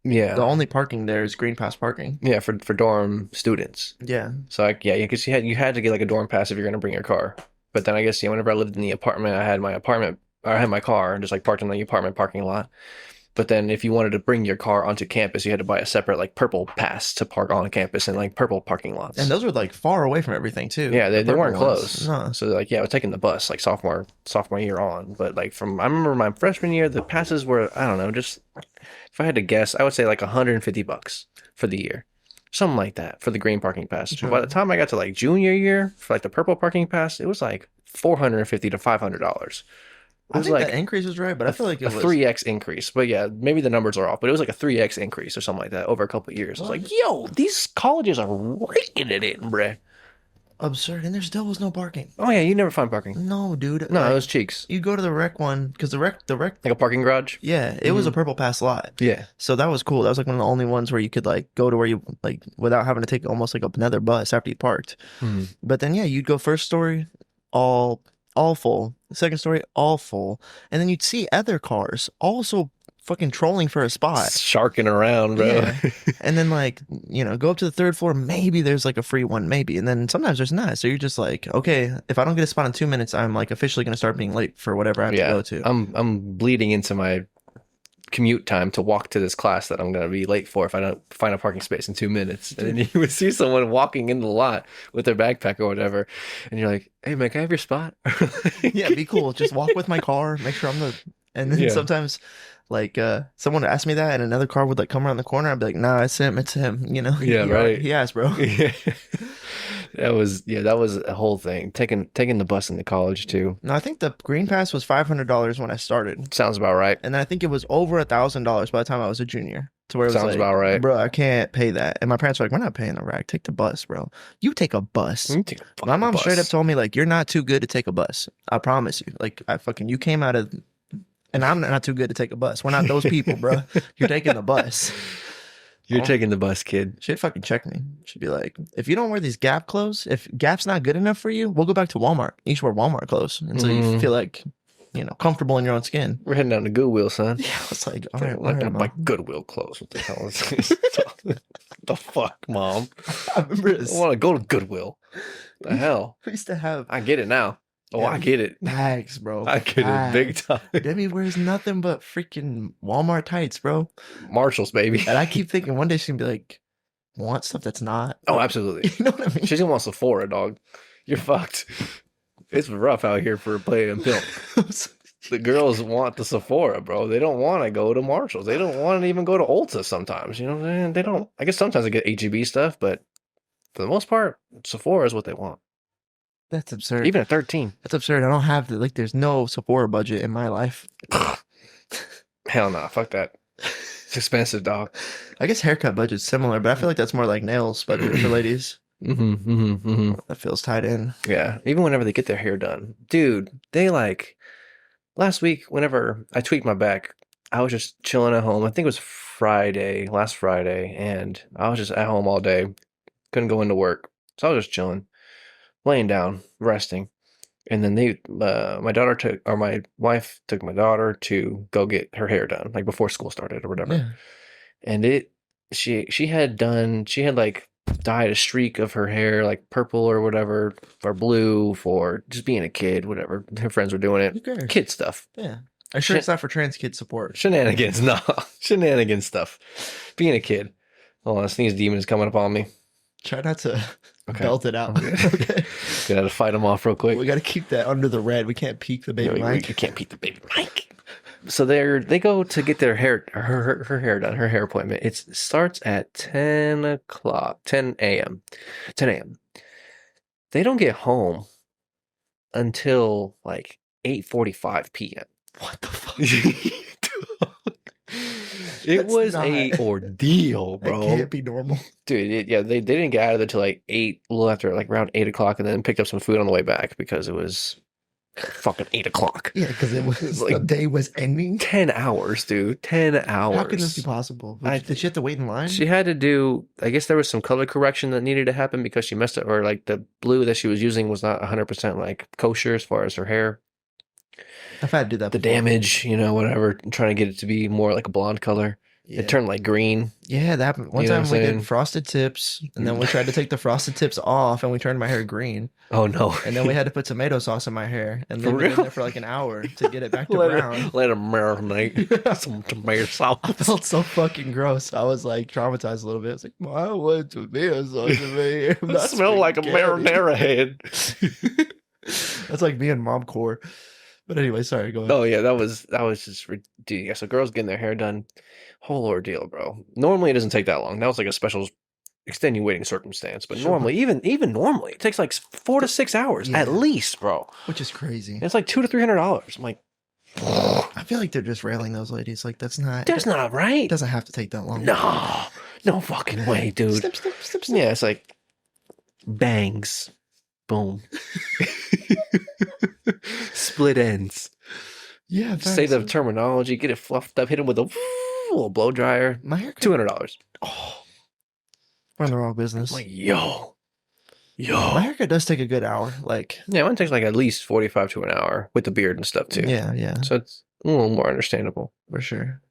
Yeah. the only parking there is green pass parking. Yeah, for dorm students. Yeah. So yeah, because you had to get like a dorm pass if you're gonna bring your car. But then I guess whenever I lived in the apartment, I had my car just like parked in the apartment parking lot. But then if you wanted to bring your car onto campus, you had to buy a separate like purple pass to park on campus in like purple parking lots. And those were like far away from everything too. Yeah, they The weren't purple ones. close. No. So like yeah, I was taking the bus like sophomore year on. But like I remember my freshman year, the passes were I don't know, just if I had to guess, I would say like $150 for the year. Something like that for the green parking pass. Sure. But by the time I got to like junior year for like the purple parking pass, it was like $450 to $500. It I was think like that increase was right, but I feel like a it was 3x increase. But yeah, maybe the numbers are off, but it was like a 3x increase or something like that over a couple of years. I was like, yo, these colleges are raking it in, bruh. absurd. And there still was no parking. Oh yeah, you never find parking. No, dude. No, Like, it was cheeks. you go to the rec one because the rec, Like a parking garage. yeah, it was a purple pass lot. Yeah. So that was cool. That was like one of the only ones where you could like go to where you like without having to take almost like another bus after you parked. Mhm. But then yeah, you'd go first story, all all full. The second story, all full. And then you'd see other cars also fucking trolling for a spot. Sharking around, bro. Yeah. And then like, go up to the third floor, maybe there's like a free one, maybe. And then sometimes there's not. So you're just like, okay, if I don't get a spot in 2 minutes, I'm like officially gonna start being late for whatever I have to Yeah, go to. I'm bleeding into my commute time to walk to this class that I'm gonna be late for if I don't find a parking space in 2 minutes. And then you would see someone walking in the lot with their backpack or whatever, and you're like, "Hey man, can I have your spot?" Yeah, be cool. Just walk with my car, make sure I'm the and then Yeah, sometimes like someone would ask me that and another car would like come around the corner, I'd be like, nah, it's him, yeah, right. he asked, bro. Yeah, that was a whole thing. Taking the bus into college too. No, I think the green pass was $500 when I started. Sounds about right. And then I think it was over $1,000 by the time I was a junior. To where it was Sounds like, about right. bro, I can't pay that. And my parents were like, we're not paying the rag. Take the bus, bro. You take a bus. You take a My fucking mom straight up bus. told me, like, you're not too good to take a bus. I promise you. Like, you came out of, and I'm not too good to take a bus. We're not those people, bro. You're taking the bus. You're Oh, taking the bus, kid. she'd fucking check me. She'd be like, if you don't wear these Gap clothes, if Gap's not good enough for you, we'll go back to Walmart. You should wear Walmart clothes until you feel like, comfortable in your own skin. We're heading down to Goodwill, son. Yeah, I was like, all Like, right, like mom. Goodwill clothes. What the hell is this? The fuck, mom? I remember I this. want to go to Goodwill. The hell? We used to have I get it now. Oh, yeah, I get it. bags, bro. I get it big Bags. time. Demi wears nothing but freaking Walmart tights, bro. Marshalls, baby. And I keep thinking one day she's gonna be like, want stuff that's not. Oh, absolutely. You know what I mean? She's gonna want Sephora, dog. You're fucked. It's rough out here for play and pimp. The girls want the Sephora, bro. They don't want to go to Marshalls. They don't want to even go to Ulta sometimes. You know what I'm saying? They don't. I guess sometimes they get HEB stuff, but for the most part, Sephora is what they want. That's absurd. Even at 13. That's absurd. I don't have there's no Sephora budget in my life. Hell no. Fuck that. It's expensive, dog. I guess haircut budget's similar, but I feel like that's more like nails budget for ladies. That feels tied in. Yeah. Even whenever they get their hair done. Dude, they like last week, whenever I tweaked my back, I was just chilling at home. I think it was last Friday, and I was just at home all day. Couldn't go into work. So I was just chilling, laying down, resting. And then my wife took my daughter to go get her hair done, like before school started or whatever. Yeah. And she had like dyed a streak of her hair, like purple or whatever, or blue for just being a kid, whatever. Her friends were doing Who it. cares? Kid stuff. Yeah. I'm sure it's not for trans kid support. Shenanigans, no. Shenanigans stuff. Being a kid. Oh, a sneeze demon is coming upon me. Try not to Okay. belt it out. Okay. Okay. Gotta fight them off real quick. We got to keep that under the red. We can't peek the baby mic. You can't beat the baby Mike. So they go to get their hair her hair done, her hair appointment. It starts at 10 o'clock, 10 a.m. 10 a.m. They don't get home until like 8:45 p.m. What the fuck? It That's was not- a ordeal, That bro. can't be normal. Dude, they didn't get out of there till like 8, a little after, like around 8 o'clock, and then picked up some food on the way back because it was fucking 8 o'clock. Yeah, because it was Like- the day was ending. 10 hours, dude. 10 hours. How can this be possible? Did she have to wait in line? She had to do, I guess there was some color correction that needed to happen because she messed up, or like the blue that she was using was not 100% like kosher as far as her hair. I've had to do that. The before. damage, whatever, trying to get it to be more like a blonde color. Yeah. It turned like green. Yeah, that happened. One You know time what we I'm saying? did frosted tips, and then we tried to take the frosted tips off, and we turned my hair green. Oh no. And then we had to put tomato sauce in my hair and For leave it in real? there for like an hour to get it back to let brown. it marinate. Some tomato sauce. I felt so fucking gross. I was like traumatized a little bit. I was like, why would tomato sauce in my hair? It smelled like a marinara head. That's like me and mom core. But anyway, sorry, go ahead. Oh yeah, that was just ridiculous. Yeah, so girls getting their hair done, whole ordeal, bro. Normally it doesn't take that long. That was like a special extenuating circumstance. But Sure. normally, even normally, it takes like 4 to 6 hours Yeah. at least, bro. Which is crazy. And it's like $200 to $300. I'm like, I feel like they're just railing those ladies. Like that's not. that's not right. It doesn't have to take that long. No fucking way, dude. Snip, snip, snip, snip. Yeah, it's like bangs, boom, split ends. Yeah. Say facts. the terminology, get it fluffed up, hit them with a little blow dryer. My hair. $200. Oh, we're in the wrong business. I'm like, yo, My Yo. haircut does take a good hour. Like, Yeah, mine takes like at least 45 to an hour with the beard and stuff too. yeah, yeah, So it's a little more understandable. for sure.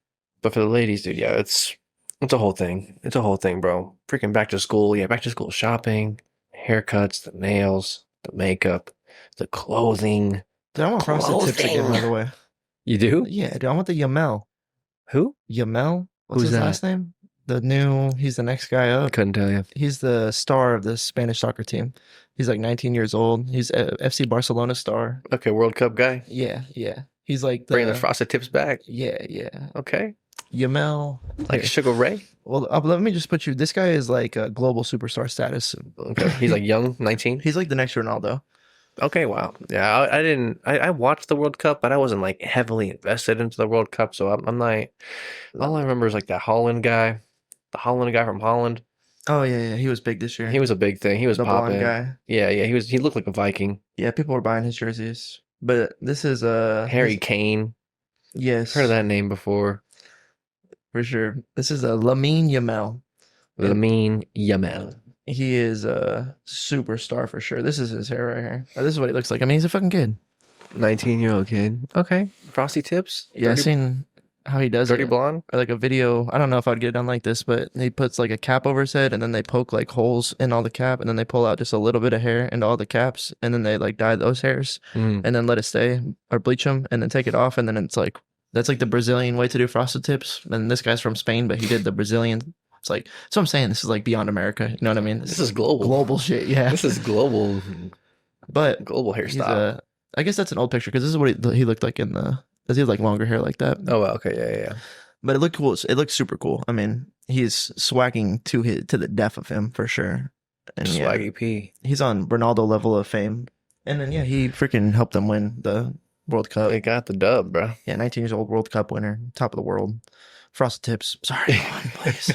But for the ladies, dude, yeah, it's a whole thing. It's a whole thing, bro. Freaking back to school, yeah, back to school shopping, haircuts, the nails, the makeup, the clothing. Dude, I want frosted tips again, by Clothing. the way. You do? Yeah, dude, I want the Yamel. Who? Yamel? What's Who's his that? last name? He's the next guy I up. couldn't tell you. He's the star of the Spanish soccer team. He's like 19 years old. He's a FC Barcelona star. Okay, World Cup guy. Yeah, yeah. He's like Bringing the frosted tips back. yeah, yeah. Okay. Yamel. Like Here. Sugar Ray. Well, let me just put you. This guy is like a global superstar status. Okay. He's like young, 19. He's like the next Ronaldo. Okay, wow. Yeah, I didn't. I watched the World Cup, but I wasn't like heavily invested into the World Cup, so I'm not. All I remember is like that Holland guy, the Holland guy from Holland. Oh yeah, yeah. He was big this year. He was a big thing. He was The blonde popping. guy. Yeah, yeah. He was. He looked like a Viking. Yeah, people were buying his jerseys. But this is Harry Kane. yes, Heard of that name before? for sure. This is a Lamine Yamal. And Lamine Yamal. he is a superstar for sure. This is his hair right here. This is what he looks like. I mean, he's a fucking kid. 19-year-old kid. Okay. Frosty tips. Yeah, I Dirty, seen how he does dirty it. blonde. Or like a video. I don't know if I'd get it done like this, but he puts like a cap over his head and then they poke like holes in all the cap and then they pull out just a little bit of hair into all the caps and then they like dye those hairs Mm. and then let it stay or bleach them and then take it off and then it's like that's like the Brazilian way to do frosted tips. And this guy's from Spain, but he did the Brazilian. It's like so I'm saying this is like beyond America. You know what I mean? This is global. Global shit, yeah. This is global. But Global he's hairstyle. I guess that's an old picture because this is what he looked like in the. Does he have like longer hair like that? Oh, well, okay. Yeah, yeah. But it looked cool. It looked super cool. I mean, he's swagging to the death of him for sure. And yeah, Swaggy P. he's on Ronaldo level of fame. And then yeah, he freaking helped them win the World Cup. They got the dub, bro. Yeah, 19 years old World Cup winner, top of the world. Frosted tips. Sorry, go on, please.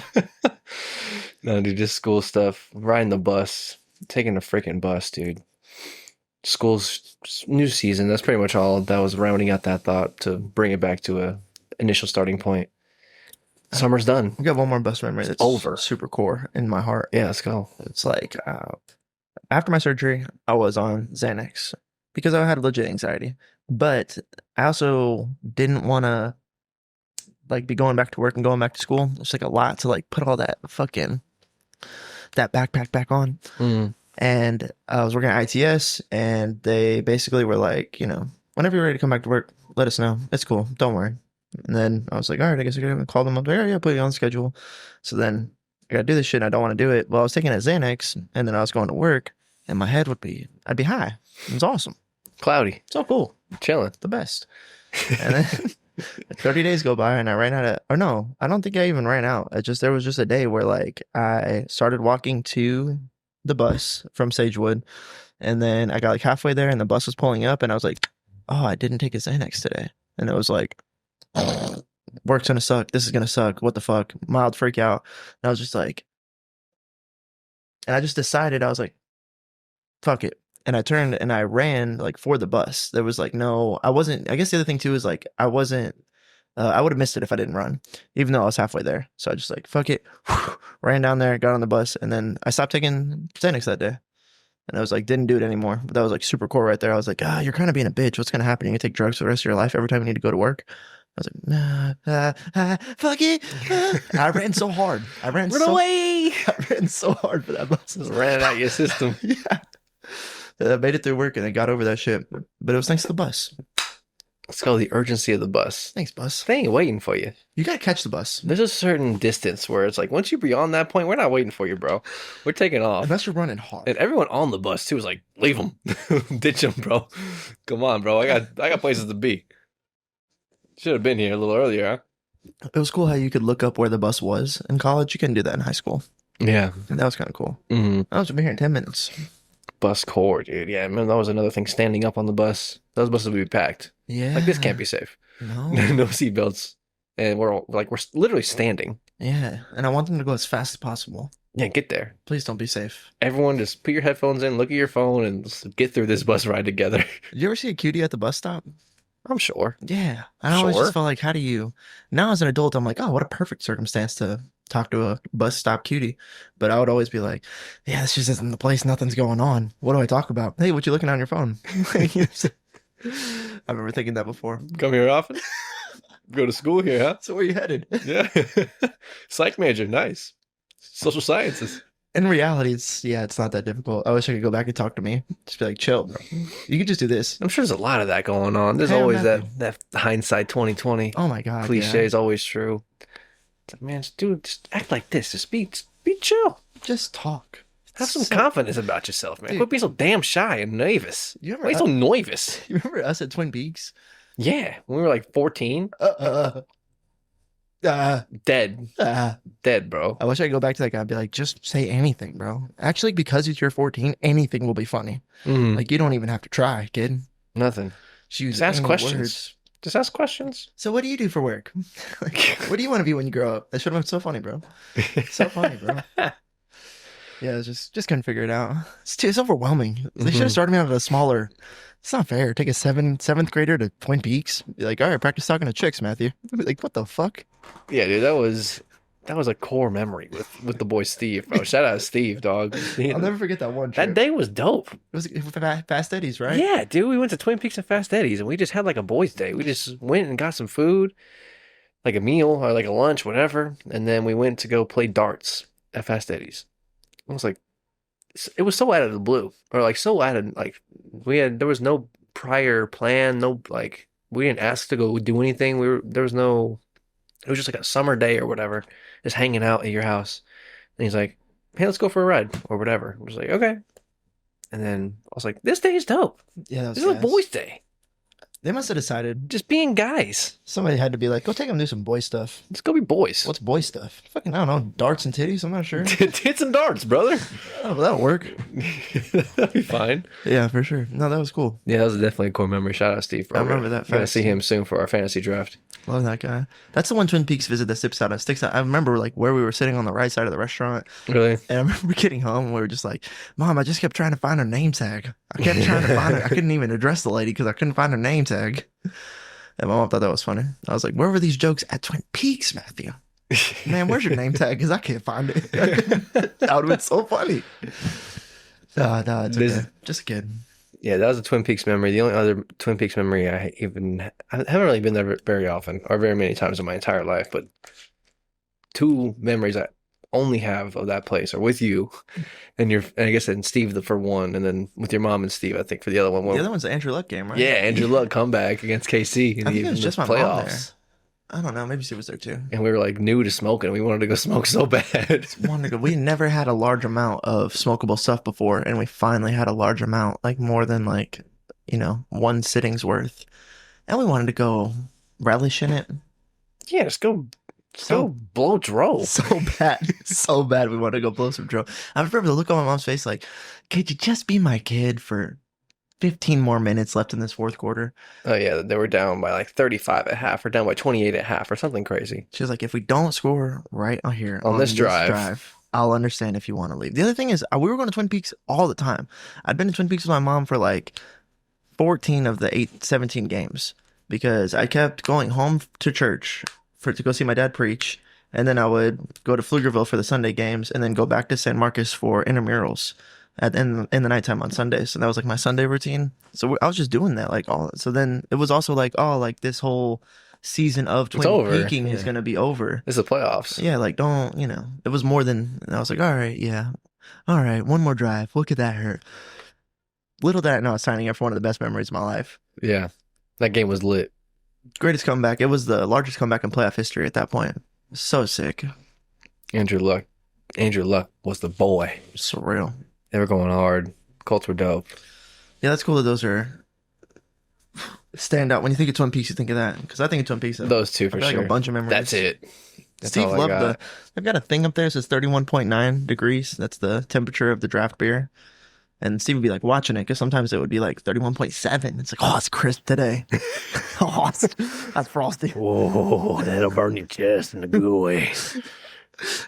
No, dude, just school stuff. Riding the bus. Taking the freaking bus, dude. School's new season. That's pretty much all that was rounding out that thought to bring it back to a initial starting point. Summer's done. I got one more bus memory that's over. super core in my heart. Yeah, let's go. It's like after my surgery, I was on Xanax because I had legit anxiety. But I also didn't want to like be going back to work and going back to school. It's like a lot to like put all that backpack back on. Mm. And I was working at ITS, and they basically were like, you know, whenever you're ready to come back to work, let us know. It's cool. Don't worry. And then I was like, all right, I guess I gotta call them up. There, yeah, put you on the schedule. So then I gotta do this shit. And I don't want to do it. Well, I was taking a Xanax, and then I was going to work, and my head I'd be high. It was awesome. Cloudy. So cool. Chilling. The best. And then 30 days go by, and I ran out of, or no, I don't think I even ran out. There was just a day where like I started walking to the bus from Sagewood, and then I got like halfway there and the bus was pulling up and I was like, oh, I didn't take a Xanax today. And it was like, work's gonna suck, this is gonna suck, what the fuck, mild freak out. And I was just like, and I just decided, I was like, fuck it. And I turned and I ran like for the bus. There was like no, I wasn't, I guess the other thing too is like I wasn't, I would have missed it if I didn't run, even though I was halfway there. So I just like, fuck it, ran down there, got on the bus, and then I stopped taking Xanax that day. And I was like, didn't do it anymore. But that was like super core right there. I was like, you're kind of being a bitch. What's going to happen? You're going to take drugs for the rest of your life every time you need to go to work? I was like, nah, fuck it. I ran so hard. Run away! I ran so hard for that bus. Just ran it out your system. Yeah. I made it through work and I got over that shit. But it was thanks to the bus. Let's go. The urgency of the bus. Thanks, bus. They ain't waiting for you. You gotta catch the bus. There's a certain distance where it's like once you're beyond that point, we're not waiting for you, bro. We're taking off. Unless you're running hard. And everyone on the bus too was like, "Leave them, ditch them, bro. Come on, bro. I got places to be. Should have been here a little earlier, huh?" It was cool how you could look up where the bus was in college. You couldn't do that in high school. Yeah, And that was kind of cool. mm-hmm. I was here in 10 minutes. Bus core, dude. Yeah, man, that was another thing. Standing up on the bus, those buses would be packed. Yeah. Like this can't be safe. No. No seatbelts, and we're literally standing. Yeah. And I want them to go as fast as possible. Yeah, get there. Please don't be safe. Everyone, just put your headphones in, look at your phone, and just get through this bus ride together. Did you ever see a cutie at the bus stop? I'm sure. Yeah. I always Sure. just felt like, how do you, now as an adult, I'm like, oh, what a perfect circumstance to talk to a bus stop cutie. But I would always be like, yeah, this just isn't the place. Nothing's going on. What do I talk about? Hey, what you looking on your phone? I remember thinking that before. Come here often? Go to school here, huh? So where you headed? Yeah. Psych major, nice. Social sciences. In reality, it's not that difficult. I wish I could go back and talk to me. Just be like, chill, bro. You can just do this. I'm sure there's a lot of that going on. There's Hey, I'm always Matthew. that hindsight 2020 Oh my God, cliche yeah. is always true. It's like, man, dude, just act like this. Just be chill. Just talk. Have some So- confidence about yourself, man. Dude. Quit being so damn shy and nervous. You Why are you remember, so nervous? you remember us at Twin Peaks? Yeah, when we were like 14, Uh, dead, bro. I wish I could go back to that guy and be like, just say anything, bro. Actually, because you're 14, anything will be funny. Mm, Like, you don't even have to try, kid. nothing. Just use Just ask any questions. words. Just ask questions. So, what do you do for work? Like, what do you want to be when you grow up? That should have been so funny, bro. So funny, bro. Yeah, just couldn't figure it out. It's overwhelming. They should Mhm. have started me out at a smaller. It's not fair. Take a seventh grader to Twin Peaks. Be like, all right, practice talking to chicks, Matthew. Be like, what the fuck? Yeah, dude, that was a core memory with the boy Steve, bro. Shout out to Steve, dog. I'll never forget that one trip. That day was dope. It was Fast Eddie's, right? Yeah, dude, we went to Twin Peaks and Fast Eddie's, and we just had like a boys' day. We just went and got some food, like a meal or like a lunch, whatever, and then we went to go play darts at Fast Eddie's. I was like, it was so out of the blue, or like so out of like there was no prior plan, no like we didn't ask to go do anything. There was no. It was just like a summer day or whatever, just hanging out at your house. And he's like, "Hey, let's go for a ride or whatever." I was like, "Okay." And then I was like, "This day is dope. Yeah, that was This is a gas. boys' day. They must have decided Just being guys. somebody had to be like, go take them to do some boy stuff. Let's go be boys." What's boy stuff? Fucking, I don't know, darts and titties? I'm not sure. Hit some darts, brother. Oh, that'll work. That'll be fine. Yeah, for sure. No, that was cool. Yeah, that was definitely a core memory. Shout out to Steve. Bro. I remember that We're gonna fast. see him soon for our fantasy draft. Love that guy. That's the one Twin Peaks visit that sticks out. I remember like where we were sitting on the right side of the restaurant, Really? and I remember getting home and we were just like, Mom, I just kept trying to find her name tag. I kept trying to find her. I couldn't even address the lady because I couldn't find her name tag. And my mom thought that was funny. I was like, where were these jokes at Twin Peaks, Matthew? Man, where's your name tag? Because I can't find it. That would have been so funny. No, it's okay. Just a kid. Yeah, that was a Twin Peaks memory. The only other Twin Peaks memory I haven't really been there very often or very many times in my entire life, but two memories I only have of that place are with you and I guess and Steve for one, and then with your mom and Steve, I think for the other one. The other one's the Andrew Luck game, right? Yeah, Andrew Luck comeback against KC in I think it was the just my mom there. playoffs. I don't know. Maybe Steve was there too. And we were like new to smoking. We wanted to go smoke so bad. We never had a large amount of smokable stuff before, and we finally had a large amount, like more than like, one sitting's worth. And we wanted to go relish in it. Yeah, just go blow dro. So bad we wanted to go blow some dro. I remember the look on my mom's face like, could you just be my kid for 15 more minutes left in this fourth quarter? Oh yeah, they were down by like 35 at half or down by 28 at half or something crazy. She was like, if we don't score right here On this drive, I'll understand if you want to leave. The other thing is, we were going to Twin Peaks all the time. I'd been to Twin Peaks with my mom for like 14 of the 17 games because I kept going home to church to go see my dad preach, and then I would go to Pflugerville for the Sunday games, and then go back to San Marcos for intramurals in the nighttime on Sundays. And that was like my Sunday routine. So I was just doing that like all. So then it was also like, oh, like this whole season of Twin Peaking is going to be over. This is the playoffs. Yeah, like don't, it was more than, and I was like, all right, yeah. All right, one more drive. What could that hurt? Little did I know I was signing up for one of the best memories of my life. Yeah, that game was lit. Greatest comeback. It was the largest comeback in playoff history at that point. So sick. Andrew Luck was the boy. Surreal. They were going hard. Colts were dope. Yeah, that's cool that those are stand out. When you think of Twin Peaks, you think of that. Because I think of Twin Peaks. Those two for like sure. a bunch of memories. That's it. That's Steve all I loved got. they've got a thing up there that says 31.9 degrees. That's the temperature of the draft beer. And Steve would be like watching it because sometimes it would be like 31.7. It's like, oh, it's crisp today. Oh, that's frosty. Whoa, that'll burn your chest in a good way.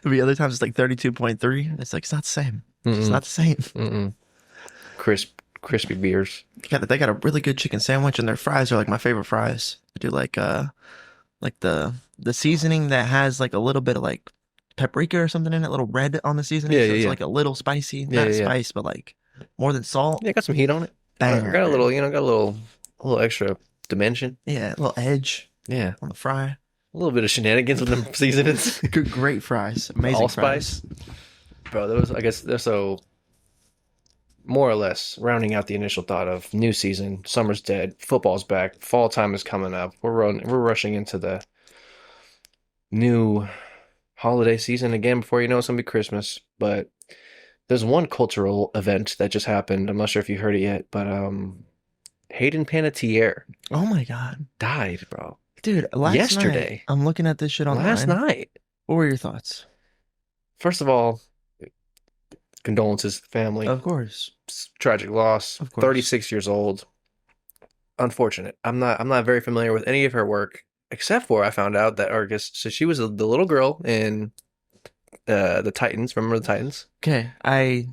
The other times it's like 32.3. It's like, it's not the same. It's Mm-mm. not the same. Mm-mm. Crispy beers. They got a really good chicken sandwich, and their fries are like my favorite fries. I do like the seasoning that has like a little bit of like paprika or something in it, a little red on the seasoning, Yeah, so yeah, it's yeah. like a little spicy, Yeah, not yeah, yeah. spice, but like more than salt. Yeah, got some heat on it. Banger, Got a dude. little, got a little extra dimension. Yeah, a little edge Yeah. on the fry. A little bit of shenanigans with them seasonings. Great fries, The amazing allspice. fries. Bro, there was, I guess, so more or less rounding out the initial thought of new season, summer's dead, football's back, fall time is coming up. We're rushing into the new holiday season again before you know it's gonna be Christmas. But there's one cultural event that just happened. I'm not sure if you heard it yet, but Hayden Panettiere Oh my god, died, bro. dude! Last night Yesterday. I'm looking at this shit Last online. night. What were your thoughts? First of all, condolences to the family. Of course, Tragic loss. of course. 36 years old. Unfortunate. I'm not very familiar with any of her work, except for I found out that Argus. So she was the little girl in the Titans. Remember the Titans? Okay, I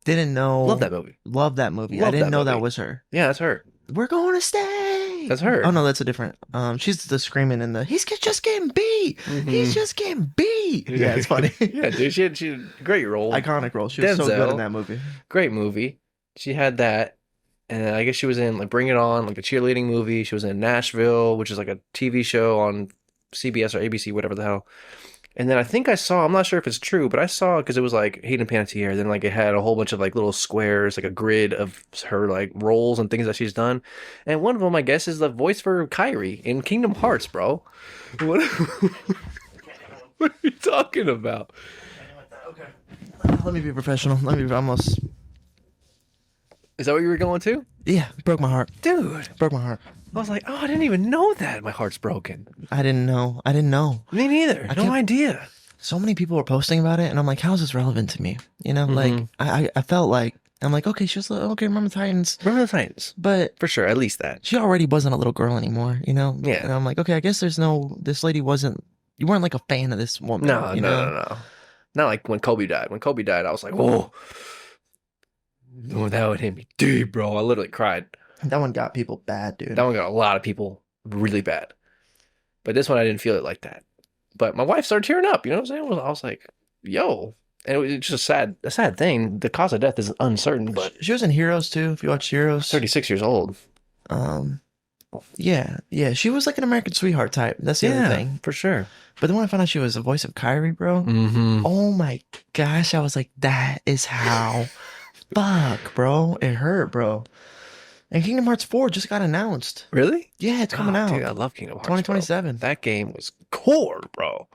didn't know. Love that movie. Love that movie. I Love didn't that know that movie. was her. Yeah, that's her. We're going to stay. That's her. Oh no, that's a different. She's the screaming in the. He's just getting beat. He's just getting beat. Yeah, it's funny. Yeah, dude. She had a great role. Iconic role. She was so good Denzel. in that movie. Great movie. She had that. And I guess she was in like Bring It On, like a cheerleading movie. She was in Nashville, which is like a TV show on CBS or ABC, whatever the hell. And then I think I saw, I'm not sure if it's true, but I saw because it was like Hayden Panettiere. Then like it had a whole bunch of like little squares, like a grid of her like roles and things that she's done. And one of them, I guess, is the voice for Kyrie in Kingdom Hearts, bro. What, what are you talking about? Okay. Let me be professional. Let me be almost. Is that what you were going to? Yeah, broke my heart. Dude. Broke my heart. I was like, oh, I didn't even know that. My heart's broken. I didn't know. I didn't know. Me neither. I No kept- idea. So many people were posting about it, and I'm like, how is this relevant to me? You know, like I felt like I'm like, okay, she's like, okay, remember the Titans, Remember the Titans? but For sure, at least that. she already wasn't a little girl anymore. You know? Yeah. And I'm like, okay, I guess there's no. This lady wasn't. You weren't like a fan of this woman. No, you no, know? no, no. Not like when Kobe died. When Kobe died, I was like, whoa. Oh, that would hit me deep, bro. I literally cried. That one got people bad, dude. That one got a lot of people really bad. But this one, I didn't feel it like that. But my wife started tearing up. You know what I'm saying? I was like, yo. And it was just a sad thing. The cause of death is uncertain, but She was in Heroes too. If you watch Heroes, 36 years old. Yeah. She was like an American sweetheart type. That's the other thing. for sure. But then when I found out she was the voice of Kyrie, bro, Mm-hmm. oh my gosh, I was like, that is how. Fuck, bro. It hurt, bro. And Kingdom Hearts 4 just got announced. Really? Yeah, it's coming out. Dude, I love Kingdom Hearts. 2027. Bro. That game was core, bro.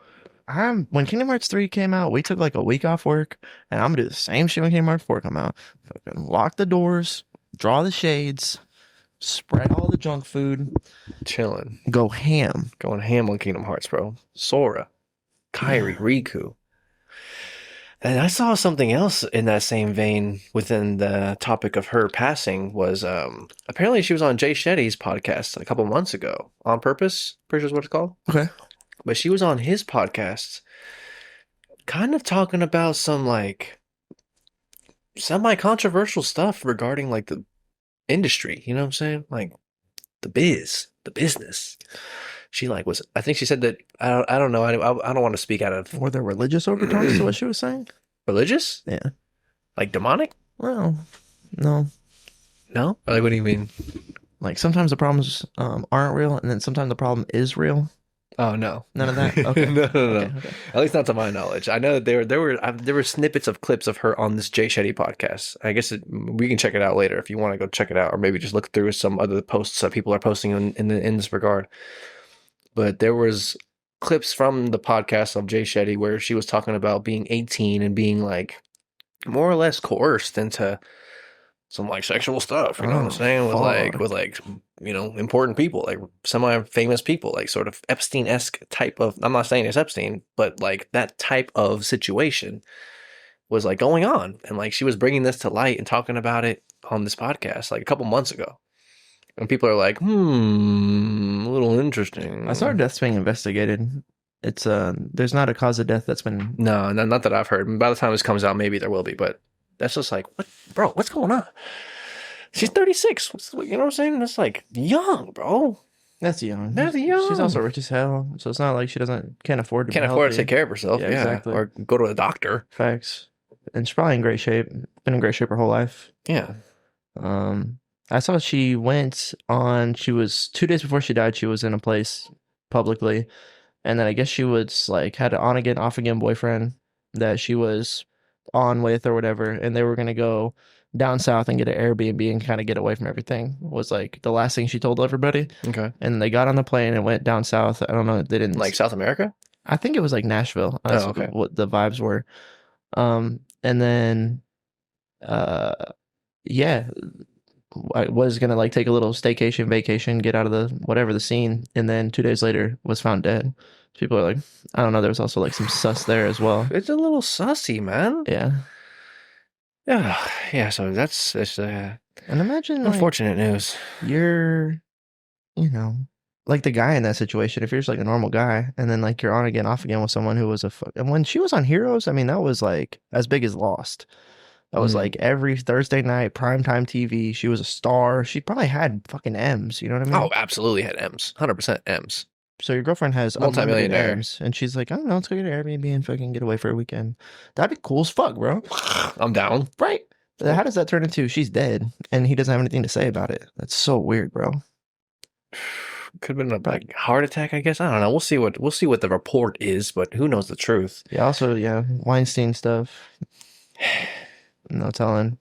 When Kingdom Hearts 3 came out, we took like a week off work, and I'm gonna do the same shit when Kingdom Hearts 4 come out. Fucking lock the doors, draw the shades, spread all the junk food, Chilling. go ham. Going ham on Kingdom Hearts, bro. Sora, Kyrie, Riku. And I saw something else in that same vein within the topic of her passing was apparently she was on Jay Shetty's podcast a couple months ago. On Purpose, pretty sure is what it's called. Okay. But she was on his podcast kind of talking about some like semi-controversial stuff regarding like the industry, you know what I'm saying? Like the business. She like was, I think she said that, I don't know, I don't want to speak out of Were there religious overtones to what she was saying? religious? Yeah. Like demonic? Well, no. No? Like what do you mean? Like sometimes the problems aren't real, and then sometimes the problem is real. Oh no, None of that? Okay. no. Okay. At least not to my knowledge. I know that there were snippets of clips of her on this Jay Shetty podcast. I guess we can check it out later if you want to go check it out, or maybe just look through some other posts that people are posting in this regard. But there was clips from the podcast of Jay Shetty where she was talking about being 18 and being like more or less coerced into some like sexual stuff, you know what I'm saying? With like, you know, important people, like semi-famous people, like sort of Epstein-esque type of, I'm not saying it's Epstein, but like that type of situation was like going on. And like she was bringing this to light and talking about it on this podcast like a couple months ago. And people are like, a little interesting. I saw her death's being investigated. It's there's not a cause of death that's been. No, not that I've heard. By the time this comes out, maybe there will be, but that's just like, what, bro, what's going on? She's 36. You know what I'm saying? That's like young, bro. That's young. That's She's also young. rich as hell, so it's not like she doesn't can't afford to be Can't afford to take healthy. care of herself, Yeah, yeah, exactly. or go to a doctor. Facts. And she's probably in great shape. Been in great shape her whole life. Yeah. Um, I saw she went on. She was 2 days before she died. She was in a place publicly, and then I guess she was like had an on again, off again boyfriend that she was on with or whatever, and they were gonna go down south and get an Airbnb and kind of get away from everything. Was like the last thing she told everybody. Okay. And they got on the plane and went down south. I don't know. They Like didn't. South America? I think it was like Nashville. That's Oh, okay. what the vibes were. And then uh, yeah, I was gonna like take a little staycation, vacation, get out of the whatever the scene, and then 2 days later was found dead. People are like, I don't know. There was also like some sus there as well. It's a little sussy, man. Yeah, Yeah, yeah. So that's and imagine like unfortunate news. you're, you know, like the guy in that situation. If you're just like a normal guy, and then like you're on again, off again with someone who was and when she was on Heroes, I mean that was like as big as Lost. That was Mm. like every Thursday night, primetime TV. She was a star. She probably had fucking M's, you know what I Oh, mean? absolutely had M's. 100% M's. So your girlfriend has unlimited Multi-millionaire. M's, and she's like, I don't know, let's go get an Airbnb and fucking get away for a weekend. That'd be cool as fuck, bro. I'm down. Right? How does that turn into she's dead and he doesn't have anything to say about it? That's so weird, bro. Could have been a like heart attack, I guess. I don't know. We'll see what the report is, but who knows the truth? Yeah, also, yeah, Weinstein stuff. No telling.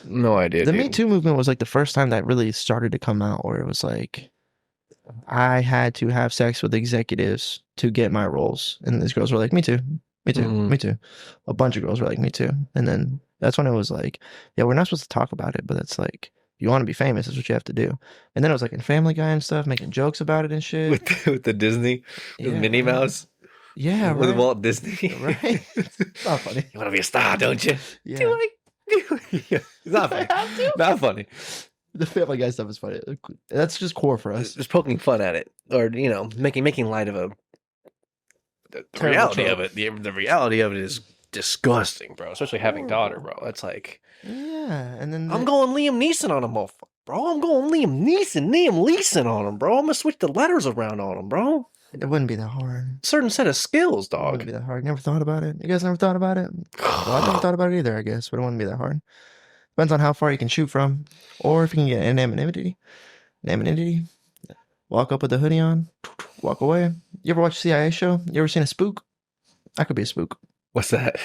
No idea, The dude. Me Too movement was like the first time that really started to come out where it was like I had to have sex with executives to get my roles. And these girls were like, me too, me too, Mhm. me too. A bunch of girls were like, me too. And then that's when it was like, yeah, we're not supposed to talk about it, but it's like, you want to be famous, is what you have to do. And then it was like in Family Guy and stuff, making jokes about it and shit. With the Disney, with Yeah, Minnie right. Mouse, Yeah, with right. Walt Disney. Right. It's not funny. You want to be a star, don't you? Yeah. Do I? Yeah. It's not funny. I have to. Not funny. The Family Guy stuff is funny. That's just core for us. Just poking fun at it, or making light of the reality of it. The reality of it is disgusting, bro. Especially having a daughter, bro. That's like, Yeah, and then I'm going Liam Neeson on him, motherfucker, bro. I'm going Liam Neeson on him, bro. I'm gonna switch the letters around on him, bro. it wouldn't be that hard. Certain set of skills, It wouldn't dog. be that hard. Never thought about it. You guys never thought about it? Well, I never thought about it either, I guess, but it wouldn't be that hard. Depends on how far you can shoot from, or if you can get anonymity. Anonymity. Walk up with the hoodie on, walk away. You ever watch CIA show? You ever seen a spook? I could be a spook. What's that?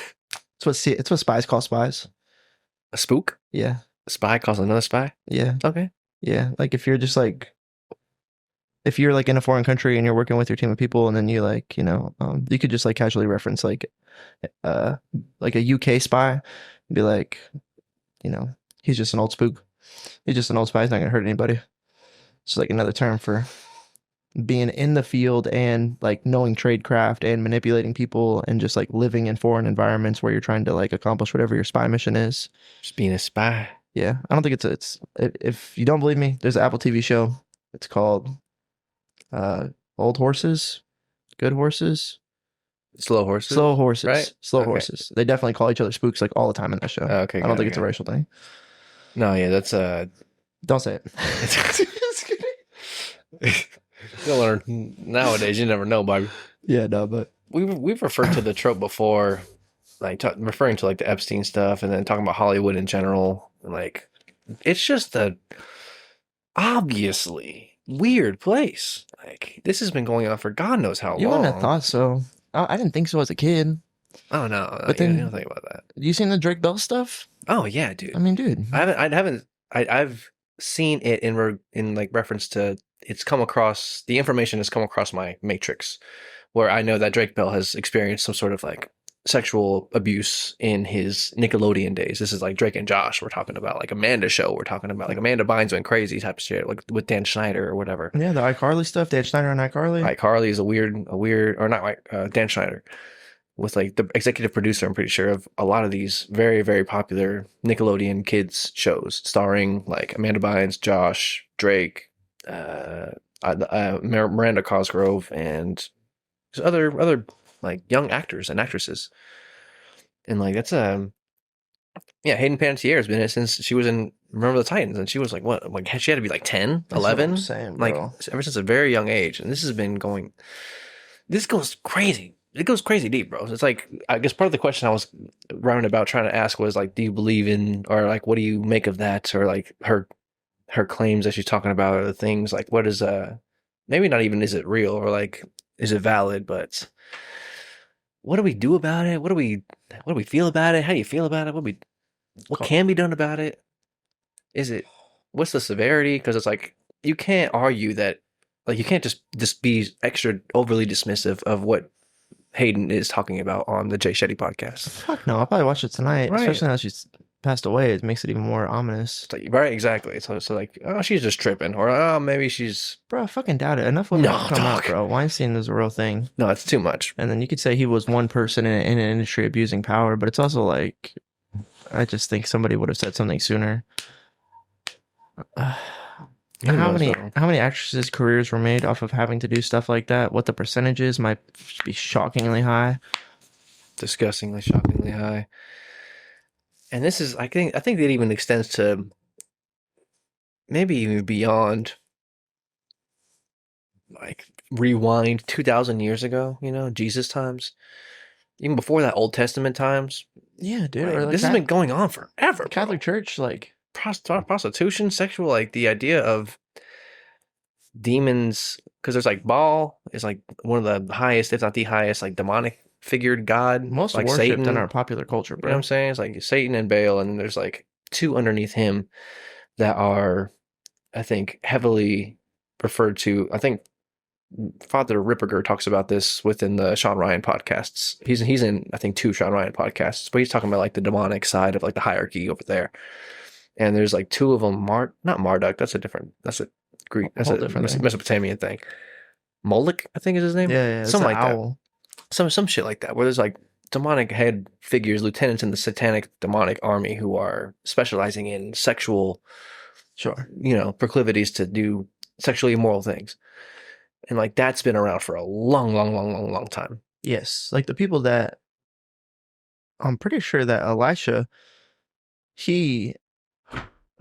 It's what spies call spies. A spook? Yeah, A spy calls another spy? yeah, Okay. yeah. Like if you're just like if you're like in a foreign country and you're working with your team of people, and then you like you could just like casually reference uh like a UK spy, and be like, he's just an old spook. He's just an old spy. He's not gonna hurt anybody. It's like another term for being in the field and like knowing tradecraft and manipulating people and just like living in foreign environments where you're trying to like accomplish whatever your spy mission is. Just being a spy. Yeah, I don't think it's if you don't believe me, there's an Apple TV show. It's called Old Horses, Good Horses, Slow horses. Slow Horses, right? Slow Okay. Horses. They definitely call each other spooks like all the time in that show. Okay, I don't think it's a racial thing. No, yeah, that's Don't say it. you'll learn nowadays. You never know, baby. Yeah, no, but We've referred to the trope before, like referring to like the Epstein stuff, and then talking about Hollywood in general. And like, it's just a obviously weird place. Like this has been going on for God knows how you long. wouldn't have thought so. I didn't think so as a kid. Oh no, But then- you don't think about that. You seen the Drake Bell stuff? Oh yeah, dude. I mean, dude. I've seen it in like reference to it's come across the information has come across my matrix, where I know that Drake Bell has experienced some sort of like sexual abuse in his Nickelodeon days. This is like Drake and Josh. We're talking about like Amanda Show. We're talking about like Amanda Bynes went crazy type of shit, like with Dan Schneider or whatever. Yeah, the iCarly stuff. Dan Schneider on iCarly. iCarly is a weird, or not like Dan Schneider was like the executive producer, I'm pretty sure, of a lot of these very, very popular Nickelodeon kids shows, starring like Amanda Bynes, Josh, Drake, Miranda Cosgrove, and there's other like young actors and actresses. And like that's Yeah, Hayden Panettiere's been in it since she was in Remember the Titans, and she was like what? Like she had to be like 10, That's what I'm 11, saying, like bro. ever since a very young age. And this has been going. This goes crazy. It goes crazy deep, bro. It's like I guess part of the question I was roundabout trying to ask was like, do you believe in or like what do you make of that or like her claims that she's talking about or the things like what is maybe not even is it real or like is it valid, but what do we do about it? What do we feel about it? How do you feel about it? What Co- can be done about it? Is it what's the severity? Because it's like you can't argue that like you can't just be extra overly dismissive of what Hayden is talking about on the Jay Shetty podcast. Fuck no, I'll probably watch it tonight, Right. especially now she's passed away. It makes it even more ominous. It's like, right, exactly. So like, oh, she's just tripping, or oh, maybe she's Bro, I fucking doubt it. Enough women have no come out, dog. bro. Weinstein is a real thing. No, it's too much. And then you could say he was one person in an industry abusing power, but it's also like, I just think somebody would have said something sooner. Who How knows many though? how many actresses' careers were made off of having to do stuff like that? What the percentages might be shockingly high. Disgustingly, shockingly high. And this is, I think it even extends to maybe even beyond like rewind 2,000 years ago. Jesus times, even before that, Old Testament times. Yeah, dude. Or Like like this has been going on forever, Catholic bro. Church, like Prostitution, sexual, like the idea of demons, because there's like Baal is like one of the highest, if not the highest, like demonic figured god, most like worshipped in Satan. our popular culture, You know what I'm bro. saying? It's like Satan and Baal, and then there's like two underneath him that are, I think, heavily referred to. I think Father Ripperger talks about this within the Sean Ryan podcasts. He's in I think two Sean Ryan podcasts, but he's talking about like the demonic side of like the hierarchy over there. And there's like two of them. Not Marduk. That's a Greek. That's Whole a different thing. Mesopotamian thing. Moloch, I think is his name. Yeah, it's Something an like that. owl. Some shit like that. Where there's like demonic head figures, lieutenants in the satanic demonic army who are specializing in sexual, Sure. proclivities to do sexually immoral things. And like that's been around for a long, long, long, long, long time. Yes, like the people that I'm pretty sure that Elisha he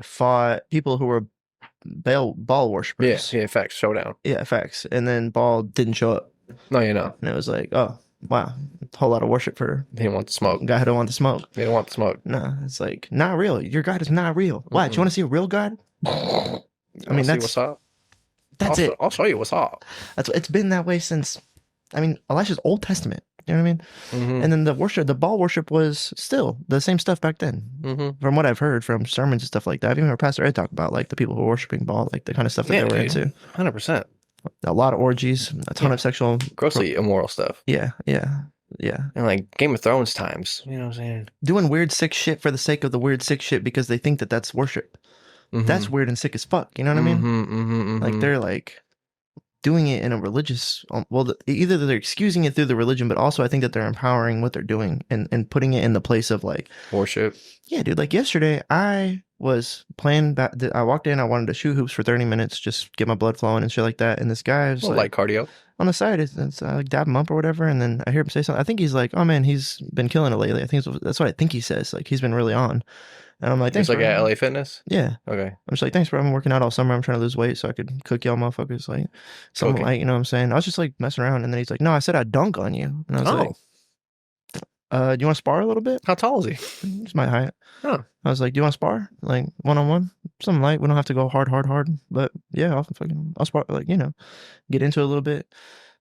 fought people who were Baal Yeah, worshippers. yeah, facts, showdown. Yeah, facts. And then Baal didn't show up, No, you know. and it was like, oh wow, a whole lot of worship for They didn't want the smoke. a guy who don't want to smoke. They don't want the smoke. No, it's like not real. Your God is not real. Why? Do you want to see a real God? I mean, See what's up? that's it. I'll show you what's up. That's it's been that way since. I mean, Elisha's Old Testament. You know what I mean? Mm-hmm. And then the Baal worship was still the same stuff back then. Mm-hmm. From what I've heard from sermons and stuff like that. I've even heard Pastor Ed talk about like the people who were worshiping Baal, like the kind of stuff that Yeah, they were dude. into. 100%. A lot of orgies, a ton Yeah. of sexual, Grossly immoral stuff. yeah, yeah, yeah. And like Game of Thrones times. You know what I'm saying? Doing weird, sick shit for the sake of the weird, sick shit because they think that that's worship. Mm-hmm. That's weird and sick as fuck. You know what I mean? Mm-hmm, mm-hmm, Like mm-hmm. they're like doing it in a religious. Well, either they're excusing it through the religion, but also I think that they're empowering what they're doing and putting it in the place of like, Worship. yeah, dude. Like yesterday, I was playing. I walked in. I wanted to shoot hoops for 30 minutes, just get my blood flowing and shit like that. And this guy was Well, like light cardio. on the side, it's I like dab him up or whatever. And then I hear him say something. I think he's like, "Oh man, he's been killing it lately." I think that's what I think he says. Like he's been really on. And I'm like, It's "Thanks, like bro." at LA Fitness. Yeah. Okay. I'm just like, "Thanks, bro. I've been working out all summer. I'm trying to lose weight so I could cook y'all motherfuckers like something Okay. like, you know what I'm saying?" I was just like messing around, and then he's like, "No, I said I'd dunk on you." And I was like, Oh, do you want to spar a little bit?" how tall is he? It's my height. Huh. I was like, "Do you want to spar? Like one on one? Something light. We don't have to go hard. But yeah, I'll spar. Like get into it a little bit."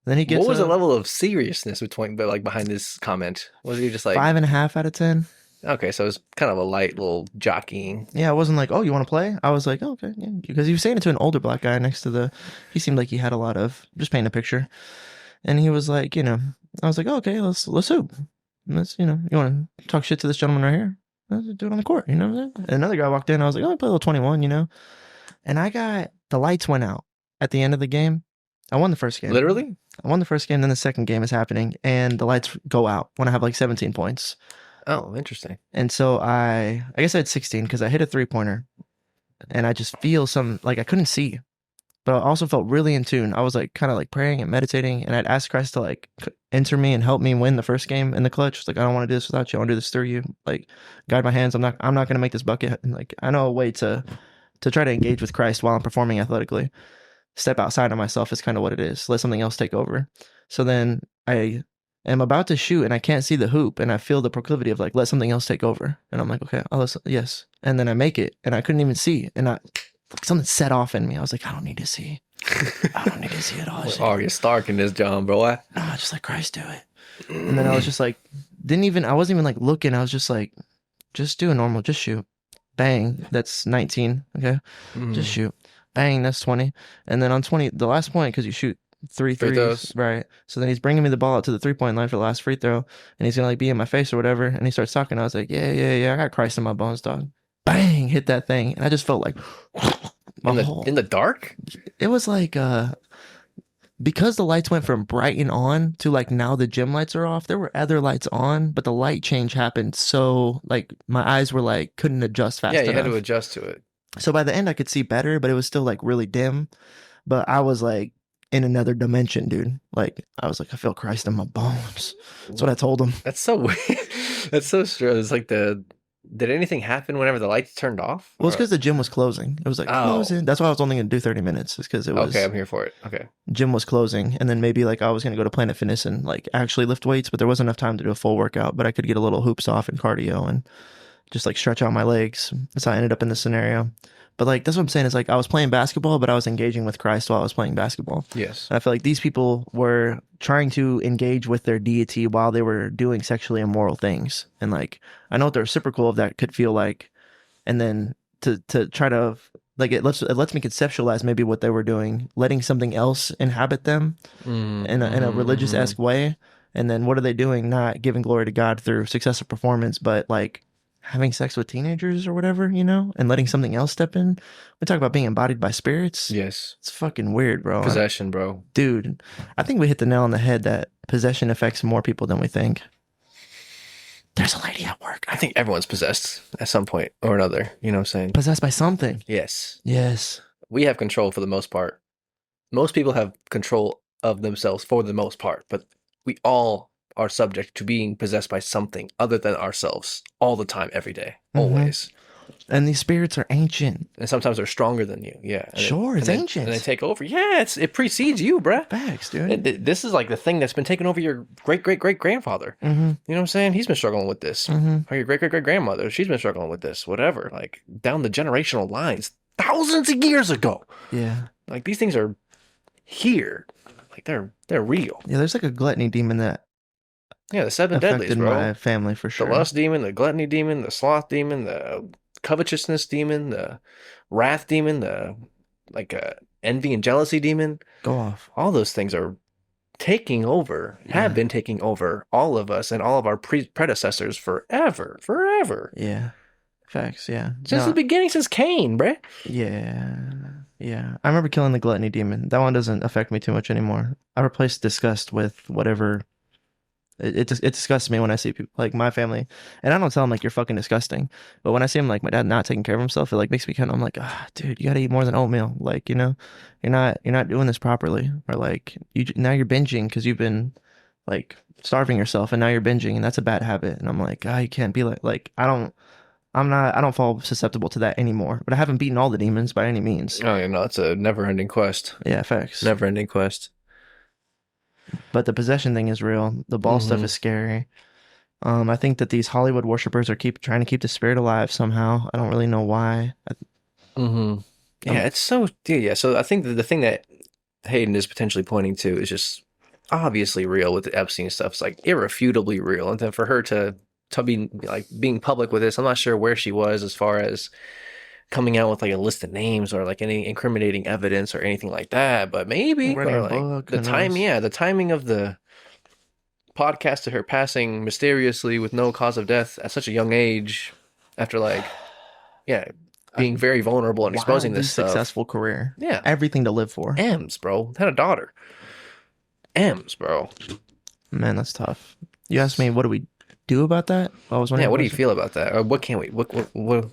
Then he gets What was the level of seriousness behind this comment? Was he just like 5.5 out of 10. okay, so it's kind of a light little jockeying. Yeah, I wasn't like, "Oh, you want to play?" I was like, oh, "Okay," yeah, because he was saying it to an older black guy next to the. He seemed like he had a lot of just painting a picture, and he was like, I was like, oh, "Okay, let's hoop. Let's you want to talk shit to this gentleman right here? Let's do it on the court." You know what I'm saying? And another guy walked in. I was like, "Oh, I play a little 21," and the lights went out at the end of the game. I won the first game. Literally? I won the first game. Then the second game is happening, and the lights go out when I have like 17 points. Oh, interesting. And so I guess I had 16 because I hit a 3-pointer and I just feel like I couldn't see. but I also felt really in tune. I was like kind of like praying and meditating, and I'd ask Christ to like enter me and help me win the first game in the clutch. It's like, I don't want to do this without you. I want to do this through you. Like, guide my hands. I'm not going to make this bucket. And like, I know a way to try to engage with Christ while I'm performing athletically. Step outside of myself is kind of what it is. Let something else take over. So then I am about to shoot and I can't see the hoop, and I feel the proclivity of like, let something else take over. And I'm like, okay, I'll listen. Yes. And then I make it and I couldn't even see. And something set off in me. I was like, I don't need to see. I don't need to see it all. Arya Stark in this, John, bro. No, just like Christ do it. And then I was just like, I wasn't even like looking. I was just like, just do a normal, just shoot. Bang, that's 19. Okay. Just shoot. Bang, that's 20. And then on 20, the last point, because you shoot three Free threes, throws. right? So then he's bringing me the ball out to the 3-point line for the last free throw, and he's gonna like be in my face or whatever. And he starts talking. I was like, yeah, I got Christ in my bones, dog. Bang, hit that thing, and I just felt like In the dark? it was like because the lights went from bright and on to like now the gym lights are off. There were other lights on, but the light change happened so like my eyes were like couldn't adjust fast Yeah, you enough. had to adjust to it. So by the end I could see better, but it was still like really dim. But I was like in another dimension, dude. Like I was like, I feel Christ in my bones. That's what I told him. That's so weird. That's so strange. It's like did anything happen whenever the lights turned off? Well, it's because the gym was closing. It was like closing. That's why I was only gonna do 30 minutes. It's because it was okay. I'm here for it. Okay. Gym was closing, and then maybe like I was gonna go to Planet Fitness and like actually lift weights, but there wasn't enough time to do a full workout. But I could get a little hoops off and cardio and just like stretch out my legs. That's how I ended up in this scenario. But like that's what I'm saying is like I was playing basketball, but I was engaging with Christ while I was playing basketball. Yes. And I feel like these people were trying to engage with their deity while they were doing sexually immoral things. And like I know what the reciprocal of that could feel like. And then to try to like it lets me conceptualize maybe what they were doing, letting something else inhabit them in a religious-esque way. And then what are they doing? Not giving glory to God through successive performance, but like having sex with teenagers or whatever, you know, and letting something else step in. We talk about being embodied by spirits. Yes. It's fucking weird, bro. Possession, bro. Dude, I think we hit the nail on the head that possession affects more people than we think. There's a lady at work. I think everyone's possessed at some point or another. You know what I'm saying? Possessed by something. Yes. Yes. We have control for the most part. Most people have control of themselves for the most part, but we all are subject to being possessed by something other than ourselves all the time, every day, always. And these spirits are ancient. And sometimes they're stronger than you. Yeah. Sure, it's ancient. And they take over. Yeah, it precedes you, bruh. Facts, dude. This is like the thing that's been taking over your great-great-great-grandfather. You know what I'm saying? He's been struggling with this. Or your great-great-great-grandmother, she's been struggling with this. Whatever. Like, down the generational lines, thousands of years ago. Yeah. Like, these things are here. Like, they're real. Yeah, there's like a gluttony demon that Yeah, the seven affected deadlies, bro. my family for sure. The lust demon, the gluttony demon, the sloth demon, the covetousness demon, the wrath demon, the envy and jealousy demon. Go off. All those things are taking over, have been taking over all of us and all of our predecessors forever. Yeah. Facts, yeah. Since the beginning, since Cain, bruh. Yeah. Yeah. I remember killing the gluttony demon. That one doesn't affect me too much anymore. I replaced disgust with whatever. It disgusts me when I see people like my family, and I don't tell them like you're fucking disgusting, but when I see him like my dad not taking care of himself, it like makes me kind of, I'm like, dude, you gotta eat more than oatmeal. Like, you know, you're not doing this properly, or like now you're binging because you've been like starving yourself, and now you're binging, and that's a bad habit. And I'm like, you can't be like I don't fall susceptible to that anymore, but I haven't beaten all the demons by any means. Oh, yeah, no, it's a never-ending quest. Yeah, facts. Never-ending quest. But the possession thing is real. The ball stuff is scary. I think that these Hollywood worshipers are trying to keep the spirit alive somehow. I don't really know why. Yeah, it's so yeah. So I think that the thing that Hayden is potentially pointing to is just obviously real with the Epstein stuff. It's like irrefutably real, and then for her to be like being public with this, I'm not sure where she was as far as coming out with like a list of names or like any incriminating evidence or anything like that, but maybe or like the timing of the podcast to her passing mysteriously with no cause of death at such a young age, after like being very vulnerable and exposing this stuff. Successful career, yeah, everything to live for. M's, bro, had a daughter. M's, bro. Man, that's tough. You asked me, what do we do about that? I was wondering. Yeah, what do you feel about that? Or what can we? What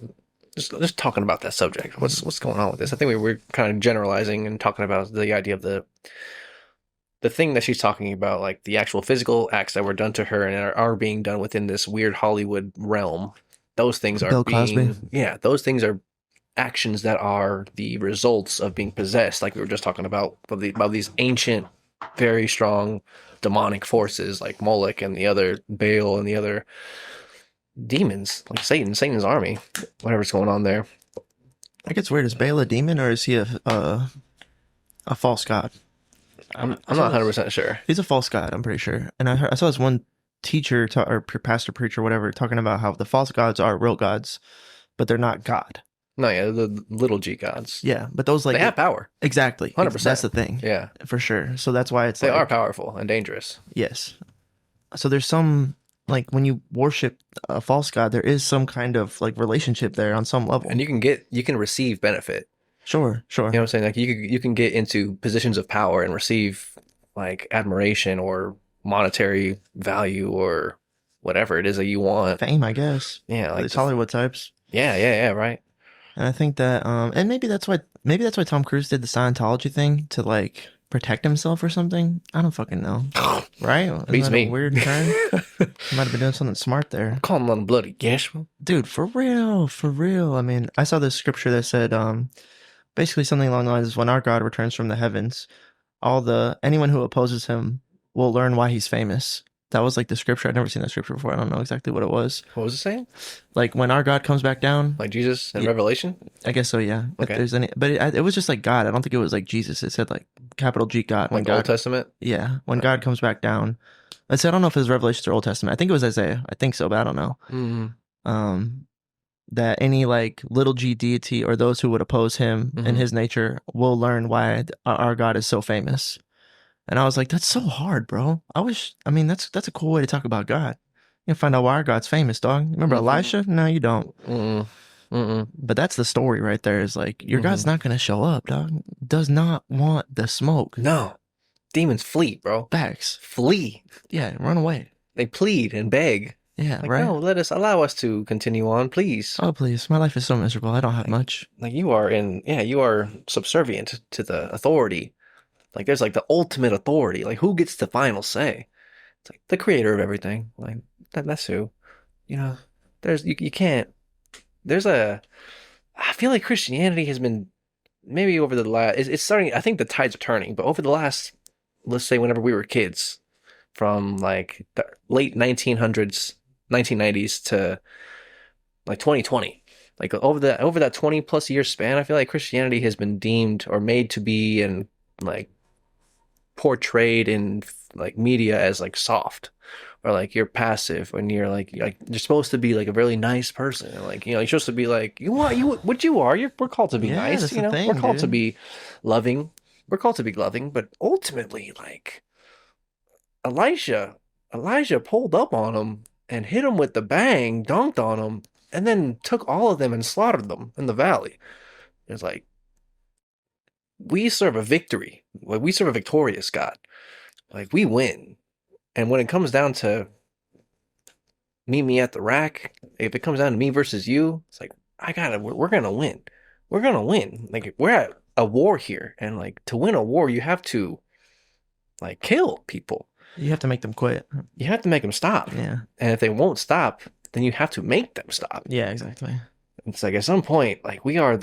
just talking about that subject. What's going on with this? I think we were kind of generalizing and talking about the idea of the thing that she's talking about, like the actual physical acts that were done to her and are being done within this weird Hollywood realm. Those things are Bill Cosby. being, yeah, those things are actions that are the results of being possessed, like we were just talking about these ancient, very strong demonic forces like Moloch and the other Baal and the other demons, like Satan's army, whatever's going on there. I guess weird. Is Baal a demon or is he a false god? I'm not 100% sure. He's a false god. I'm pretty sure. And I saw this one teacher or pastor, preacher, whatever, talking about how the false gods are real gods, but they're not God. No, yeah, the little G gods. Yeah, but those like they have power. Exactly. 100%. That's the thing. Yeah, for sure. So that's why they are powerful and dangerous. Yes. So there's some like when you worship a false god, there is some kind of like relationship there on some level, and you can receive benefit. Sure. You know what I'm saying? Like you can get into positions of power and receive like admiration or monetary value or whatever it is that you want. Fame, I guess. Yeah, like these Hollywood types. Yeah, right. And I think that and maybe that's why Tom Cruise did the Scientology thing to like protect himself or something. I don't fucking know. Right? Beats me. A weird turn. He might have been doing something smart there. Call him on bloody yes. Dude, for real. I mean, I saw this scripture that said basically something along the lines of when our God returns from the heavens, anyone who opposes him will learn why he's famous. That was like the scripture. I'd never seen that scripture before. I don't know exactly what it was. What was it saying? Like when our God comes back down, like Jesus in Revelation. I guess so. Yeah. Okay. If there's any, but it was just like God. I don't think it was like Jesus. It said like capital G God. Like Old Testament. Yeah. When God comes back down, I don't know if it was Revelations or Old Testament. I think it was Isaiah. I think so, but I don't know. Mm-hmm. That any like little G deity or those who would oppose him and his nature will learn why our God is so famous. And I was like, that's so hard, bro. That's a cool way to talk about God. You can find out why our God's famous, dog. Remember Elisha? No, you don't. But that's the story right there. Is like, your God's not going to show up, dog. Does not want the smoke. No. Demons flee, bro. Facts. Flee. Yeah, run away. They plead and beg. Yeah, like, right. No, allow us to continue on, please. Oh, please. My life is so miserable. I don't have much. Like you are subservient to the authority. Like there's like the ultimate authority. Like who gets the final say? It's like the creator of everything. Like that's who. You know, there's you can't. I feel like Christianity has been maybe over the last. It's starting. I think the tides are turning, but over the last, let's say, whenever we were kids, from like the late 1900s, 1990s to like 2020. Like over that 20 plus year span, I feel like Christianity has been deemed or made to be and like portrayed in like media as like soft or like you're passive when you're you're supposed to be like a really nice person, like you're supposed to be like we're called to be nice, we're called to be loving, but ultimately like Elijah pulled up on him and hit him with the bang, dunked on him, and then took all of them and slaughtered them in the valley. It's like we serve a victorious God. Like we win. And when it comes down to meet me at the rack, if it comes down to me versus you, it's like we're gonna win. We're gonna win. Like we're at a war here, and like to win a war, you have to like kill people. You have to make them quit. You have to make them stop. Yeah. And if they won't stop, then you have to make them stop. Yeah, exactly. It's like at some point, like I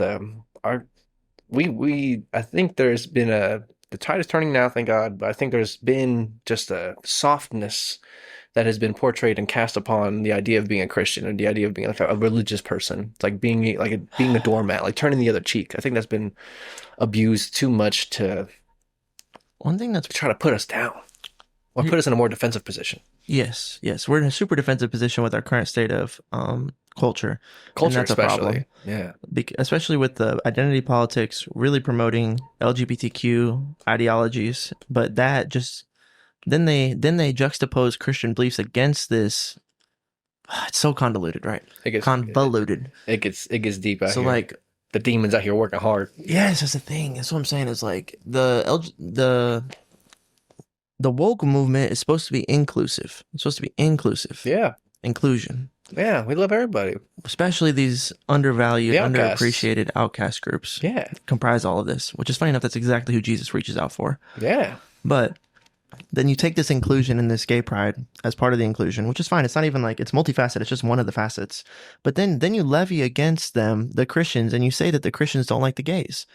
think there's been the tide is turning now, thank God, but I think there's been just a softness that has been portrayed and cast upon the idea of being a Christian and the idea of being like a religious person. It's like being a doormat, like turning the other cheek. I think that's been abused too much to one thing that's try to put us down or put us in a more defensive position. Yes. We're in a super defensive position with our current state of culture. Culture, that's especially. A problem. Yeah. Especially with the identity politics really promoting LGBTQ ideologies, but that just then they juxtapose Christian beliefs against this. It's so convoluted, right? Convoluted. It gets deep out here. So like the demons out here working hard. Yes, that's the thing. That's what I'm saying. Is like the woke movement is supposed to be inclusive. It's supposed to be inclusive. Yeah. Inclusion. Yeah, we love everybody. Especially these undervalued, The outcasts. underappreciated outcast groups Yeah. comprise all of this, which is funny enough. That's exactly who Jesus reaches out for. Yeah. But then you take this inclusion in this gay pride as part of the inclusion, which is fine. It's not even like it's multifaceted. It's just one of the facets. But then you levy against them, the Christians, and you say that the Christians don't like the gays.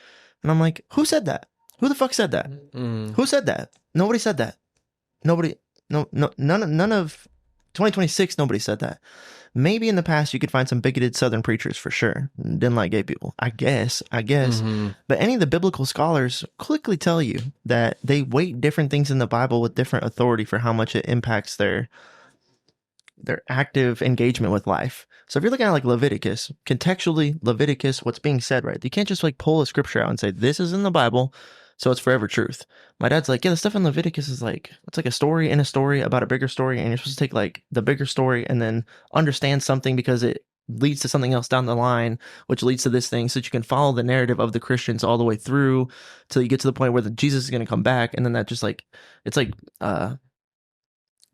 And I'm like, who said that? Who the fuck said that? Mm. Who said that? Nobody said that. Nobody. No. No. None of 2026. Nobody said that. Maybe in the past you could find some bigoted Southern preachers for sure. Didn't like gay people. I guess. Mm-hmm. But any of the biblical scholars quickly tell you that they weight different things in the Bible with different authority for how much it impacts their active engagement with life. So if you're looking at like Leviticus, contextually, Leviticus, what's being said, right? You can't just like pull a scripture out and say, this is in the Bible, so it's forever truth. My dad's like, yeah, the stuff in Leviticus is like, it's like a story in a story about a bigger story. And you're supposed to take like the bigger story and then understand something because it leads to something else down the line, which leads to this thing so that you can follow the narrative of the Christians all the way through till you get to the point where Jesus is going to come back. And then that just like, it's like,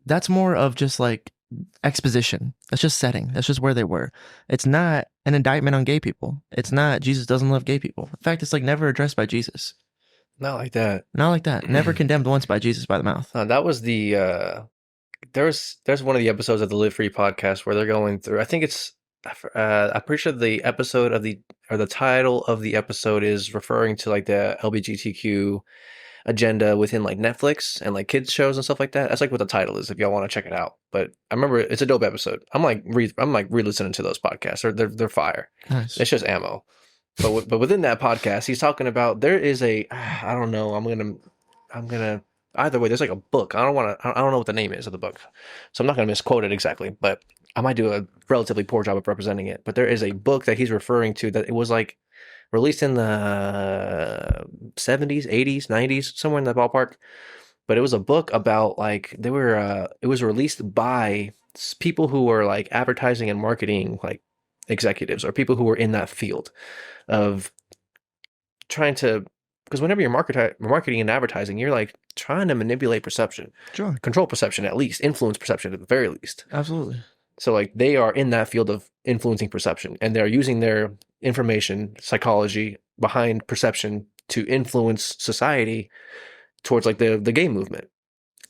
that's more of just like exposition. That's just setting. That's just where they were. It's not an indictment on gay people. It's not Jesus doesn't love gay people. In fact, it's like never addressed by Jesus. Not like that. Not like that. Never condemned once by Jesus by the mouth. That was the there's one of the episodes of the Live Free podcast where they're going through. I think it's I'm pretty sure the episode of the or the title of the episode is referring to like the LGBTQ agenda within like Netflix and like kids shows and stuff like that. That's like what the title is if y'all want to check it out. But I remember it's a dope episode. I'm like re-listening to those podcasts. They're fire. Nice. It's just ammo. But within that podcast, he's talking about there is a I don't know. I'm gonna either way. There's like a book. I don't know what the name is of the book, so I'm not gonna misquote it exactly. But I might do a relatively poor job of representing it. But there is a book that he's referring to that it was like released in the 70s, 80s, 90s, somewhere in that ballpark. But it was a book about like it was released by people who were like advertising and marketing like executives or people who were in that field of trying to because whenever you're marketing and advertising, you're like trying to manipulate perception, Sure. control perception at least, influence perception at the very least. Absolutely. So like they are in that field of influencing perception and they're using their information, psychology behind perception to influence society towards like the gay movement.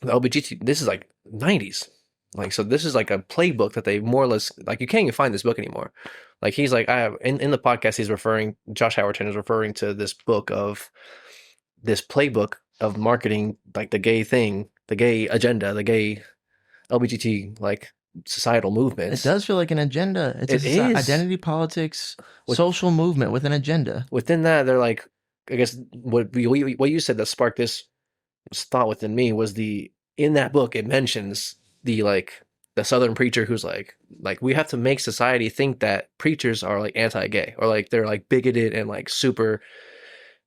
The LBGT, this is like 90s. Like, so this is like a playbook that they more or less, like, you can't even find this book anymore. Like, he's like, I have, in the podcast, Josh Howerton is referring to this book of this playbook of marketing, like the gay thing, the gay agenda, the gay LBGT, like, societal movements. It does feel like an agenda. It's identity politics, social movement with an agenda. Within that, they're like, I guess what you said that sparked this thought within me was in that book it mentions the Southern preacher who's like we have to make society think that preachers are like anti-gay or like they're like bigoted and like super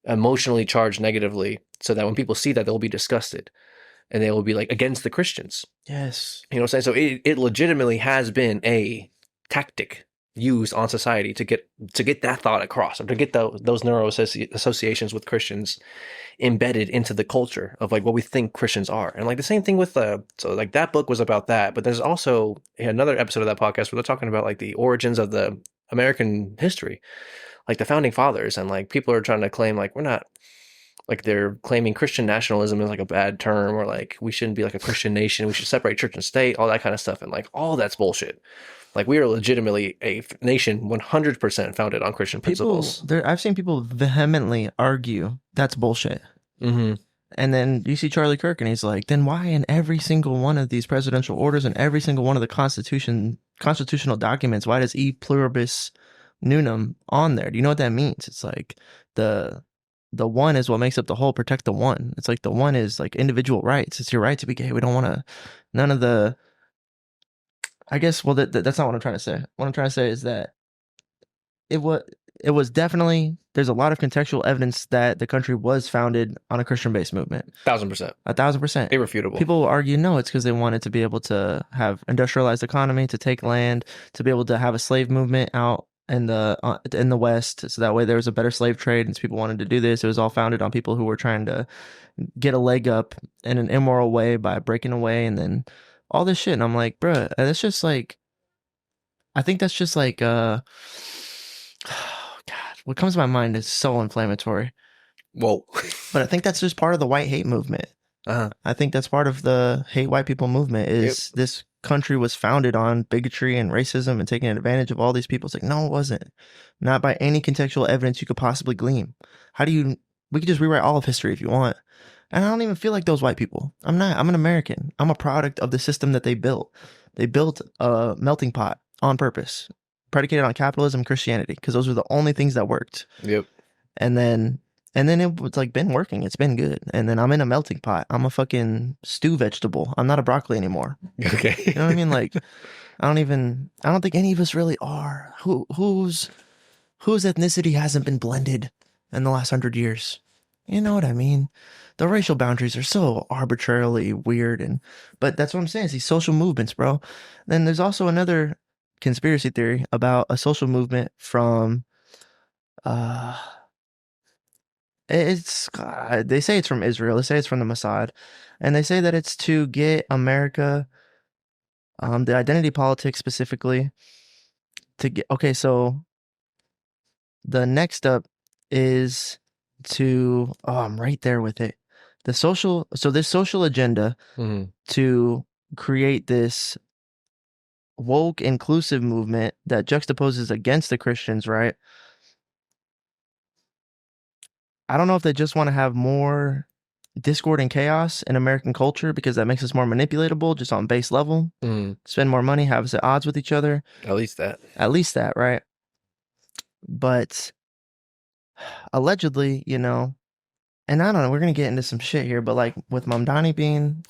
emotionally charged negatively, so that when people see that they'll be disgusted and they will be like against the Christians. Yes. You know what I'm saying? So it legitimately has been a tactic used on society to get that thought across, or to get those neuro associations with Christians embedded into the culture of like what we think Christians are. And like the same thing with so like that book was about that, but there's also another episode of that podcast where they're talking about like the origins of the American history, like the founding fathers, and like people are trying to claim like we're not, like they're claiming Christian nationalism is like a bad term, or like we shouldn't be like a Christian nation, we should separate church and state, all that kind of stuff. And like all that's bullshit. Like we are legitimately a nation 100% founded on Christian principles. I've seen people vehemently argue that's bullshit. Mm-hmm. And then you see Charlie Kirk and he's like, then why in every single one of these presidential orders and every single one of the constitutional documents, why does e pluribus unum on there? Do you know what that means? It's like the one is what makes up the whole, protect the one. It's like the one is like individual rights. It's your right to be gay. We don't want to, none of the, I guess, well, that's not what I'm trying to say. What I'm trying to say is that it was definitely, there's a lot of contextual evidence that the country was founded on a Christian-based movement. 1,000%. 1,000%. Irrefutable. People will argue, no, it's because they wanted to be able to have industrialized economy, to take land, to be able to have a slave movement out in the West, so that way there was a better slave trade, and so people wanted to do this. It was all founded on people who were trying to get a leg up in an immoral way by breaking away, and then all this shit. And I'm like, bruh, that's just like, I think that's just like oh, God, what comes to my mind is so inflammatory. Whoa. But I think that's just part of the white hate movement. Uh-huh. I think that's part of the hate white people movement Yep. is this country was founded on bigotry and racism and taking advantage of all these people. It's like, no, it wasn't. Not by any contextual evidence you could possibly glean. How do you, we could just rewrite all of history if you want. And I don't even feel like those white people. I'm not. I'm an American. I'm a product of the system that they built. They built a melting pot on purpose, predicated on capitalism and Christianity, because those were the only things that worked. Yep. And then it was like been working. It's been good. And then I'm in a melting pot. I'm a fucking stew vegetable. I'm not a broccoli anymore. Okay. You know what I mean? Like I don't think any of us really are. Whose ethnicity hasn't been blended in the last 100 years? You know what I mean? The racial boundaries are so arbitrarily weird, but that's what I'm saying. It's these social movements, bro. Then there's also another conspiracy theory about a social movement from uh it's they say it's from Israel. They say it's from the Mossad, and they say that it's to get America, the identity politics specifically, to get. Okay, so the next up is to. Oh, I'm right there with it. This social agenda Hmm. to create this woke inclusive movement that juxtaposes against the Christians, right? I don't know if they just want to have more discord and chaos in American culture because that makes us more manipulatable just on base level. Hmm. Spend more money, have us at odds with each other. At least that. At least that, right? But allegedly, and I don't know, we're going to get into some shit here, but like with Mamdani being.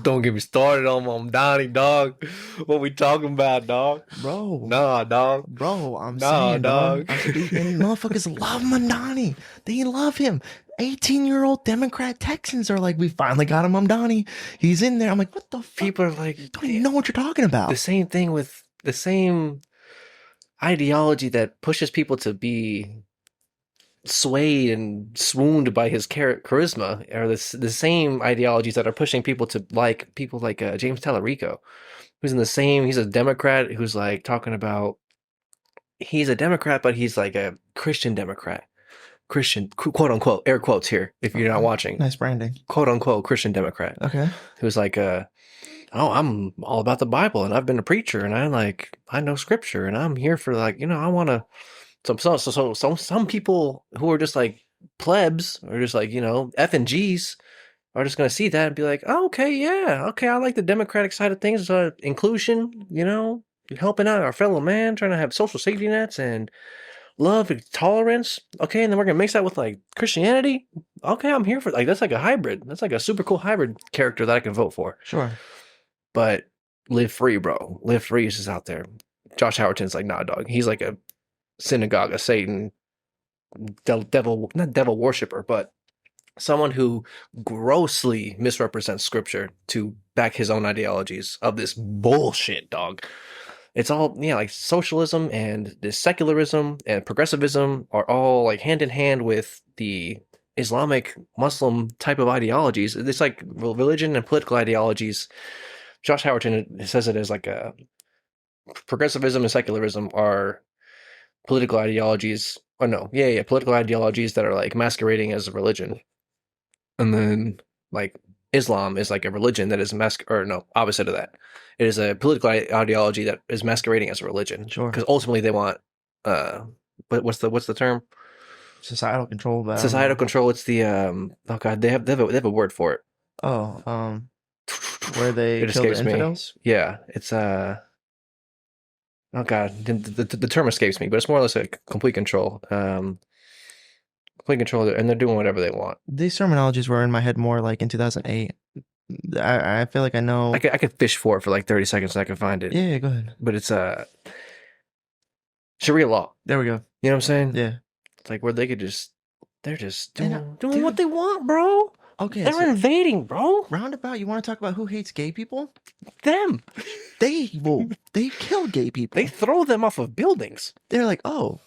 Don't get me started on Mom Donnie, dog. What we talking about, dog? Bro. Nah, dog. Bro, I'm Nah, saying, dog. And motherfuckers love Mamdani. They love him. 18-year-old Democrat Texans are like, we finally got him, Mamdani. He's in there. I'm like, what the fuck? People are like, I don't even know what you're talking about. the same thing with the same ideology that pushes people to be swayed and swooned by his charisma are the same ideologies that are pushing people to like people like James Tallarico, who's in the same. He's a Democrat who's like talking about he's a Democrat, but he's like a Christian Democrat, Christian quote unquote air quotes here if you're not watching, Nice branding. quote unquote Christian Democrat. Okay. Who's like oh, I'm all about the Bible and I've been a preacher and I know scripture and I'm here for like I want to. Some people who are just like plebs or just like F and G's are just gonna see that and be like, oh, okay, yeah, okay, I like the democratic side of things, inclusion, helping out our fellow man, trying to have social safety nets and love and tolerance. Okay, and then we're gonna mix that with like Christianity. Okay, I'm here for like that's like a hybrid. That's like a super cool hybrid character that I can vote for. Sure. But live free, bro. Live free is just out there. Josh Howerton's like, nah, dog. He's like a synagogue of Satan, devil, not devil worshiper, but someone who grossly misrepresents scripture to back his own ideologies of this bullshit, dog. It's all, like socialism and this secularism and progressivism are all like hand in hand with the Islamic Muslim type of ideologies. It's like religion and political ideologies. Josh Howerton says it as like a progressivism and secularism are political ideologies, political ideologies that are like masquerading as a religion. And then like Islam is like a religion that is opposite of that. It is a political ideology that is masquerading as a religion. Sure. Because ultimately they want but what's the term? Societal control. Societal control. It's the oh god, they have a word for it. Oh, where they it kill the escapes infidels? Me. Yeah, it's oh god, the term escapes me, but it's more or less like complete control. Complete control, and they're doing whatever they want. These terminologies were in my head more like in 2008. I feel like I know. I could fish for it for like 30 seconds and I can find it. Yeah, go ahead. But it's Sharia law. There we go. You know what I'm saying? Yeah. It's like where they're just doing what they want, bro. Okay. They're invading, bro. Roundabout, you want to talk about who hates gay people? Them. They kill gay people. They throw them off of buildings. They're like, oh,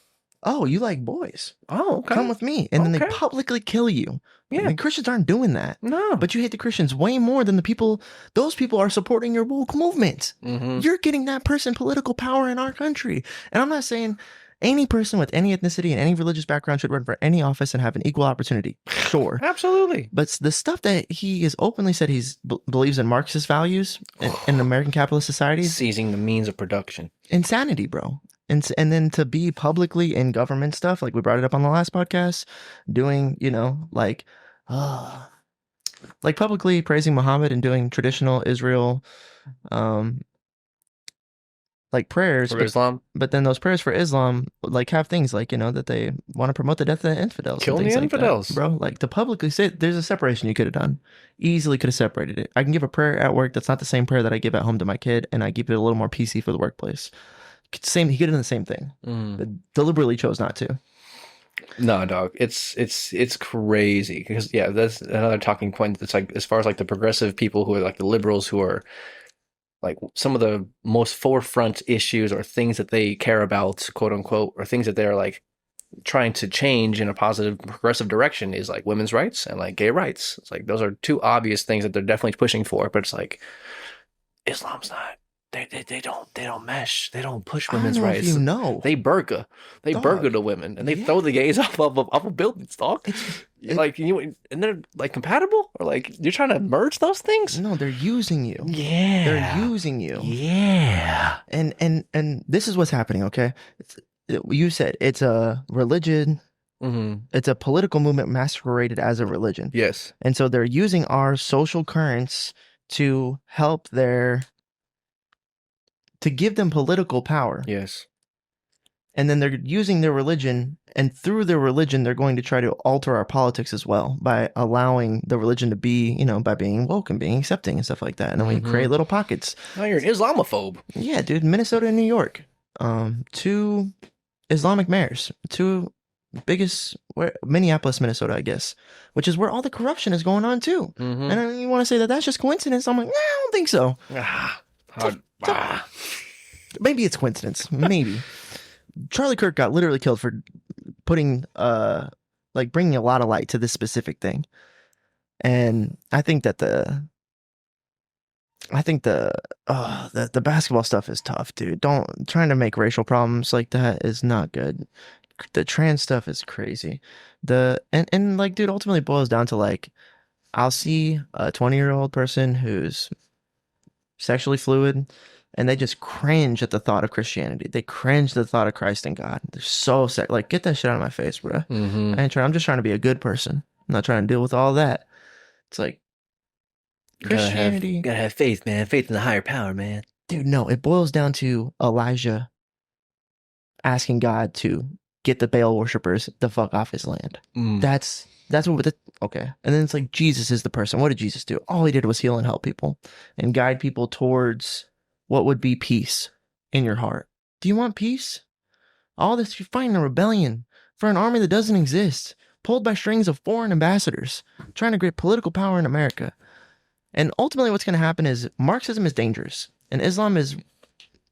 you like boys. Oh, okay. Come with me. And then they publicly kill you Yeah. The Christians aren't doing that. No. But you hate the Christians way more than the people. Those people are supporting your woke movement. Mm-hmm. You're getting that person political power in our country. And I'm not saying any person with any ethnicity and any religious background should run for any office and have an equal opportunity. Sure. Absolutely. But the stuff that he has openly said believes in Marxist values in American capitalist societies, Seizing the means of production. insanity, bro. And then to be publicly in government stuff, like we brought it up on the last podcast, doing, like publicly praising Muhammad and doing traditional Israel, like prayers For Islam. but then those prayers for Islam like have things like that they want to promote the death of the infidels Killing and the things infidels, like that, bro. Like to publicly say there's a separation you could have done, easily could have separated it. I can give a prayer at work that's not the same prayer that I give at home to my kid, and I keep it a little more PC for the workplace. Same, he could have done the same thing, but deliberately chose not to. No, dog. It's crazy because that's another talking point. It's like as far as like the progressive people who are like the liberals who are like some of the most forefront issues or things that they care about, quote unquote, or things that they're like trying to change in a positive progressive direction is like women's rights and like gay rights. It's like those are two obvious things that they're definitely pushing for, but it's like Islam's not. They don't mesh. They don't push I don't women's know rights. if you know. They burqa. They Dog. burqa the women and they throw the gays off of buildings, dog. Like and they're like compatible or like you're trying to merge those things? No, they're using you. Yeah. They're using you. Yeah. And this is what's happening, okay? You said it's a religion. Mm-hmm. It's a political movement masqueraded as a religion. Yes. And so they're using our social currents to help to give them political power. Yes. And then they're using their religion, and through their religion, they're going to try to alter our politics as well by allowing the religion to be, by being woke and being accepting and stuff like that. And then we create little pockets. Oh, you're an Islamophobe. Yeah, dude. Minnesota and New York. Two Islamic mayors. Two biggest, Minneapolis, Minnesota, I guess, which is where all the corruption is going on too. Mm-hmm. And you want to say that that's just coincidence? I'm like, nah, I don't think so. Maybe it's coincidence. Maybe. Charlie Kirk got literally killed for putting, bringing a lot of light to this specific thing. And I think that the basketball stuff is tough, dude. Trying to make racial problems like that is not good. The trans stuff is crazy. And like, dude, ultimately it boils down to like, I'll see a 20-year-old person who's sexually fluid, and they just cringe at the thought of Christianity. They cringe at the thought of Christ and God. They're so sick. Like, get that shit out of my face, bro. Mm-hmm. I'm just trying to be a good person. I'm not trying to deal with all that. It's like Christianity. Gotta have faith, man. Faith in the higher power, man. Dude, no, it boils down to Elijah asking God to get the Baal worshippers the fuck off his land. That's what okay. And then it's like Jesus is the person. What did Jesus do? All he did was heal and help people and guide people towards what would be peace in your heart. Do you want peace? All this, you're fighting a rebellion for an army that doesn't exist, pulled by strings of foreign ambassadors, trying to get political power in America. And ultimately what's going to happen is Marxism is dangerous and Islam is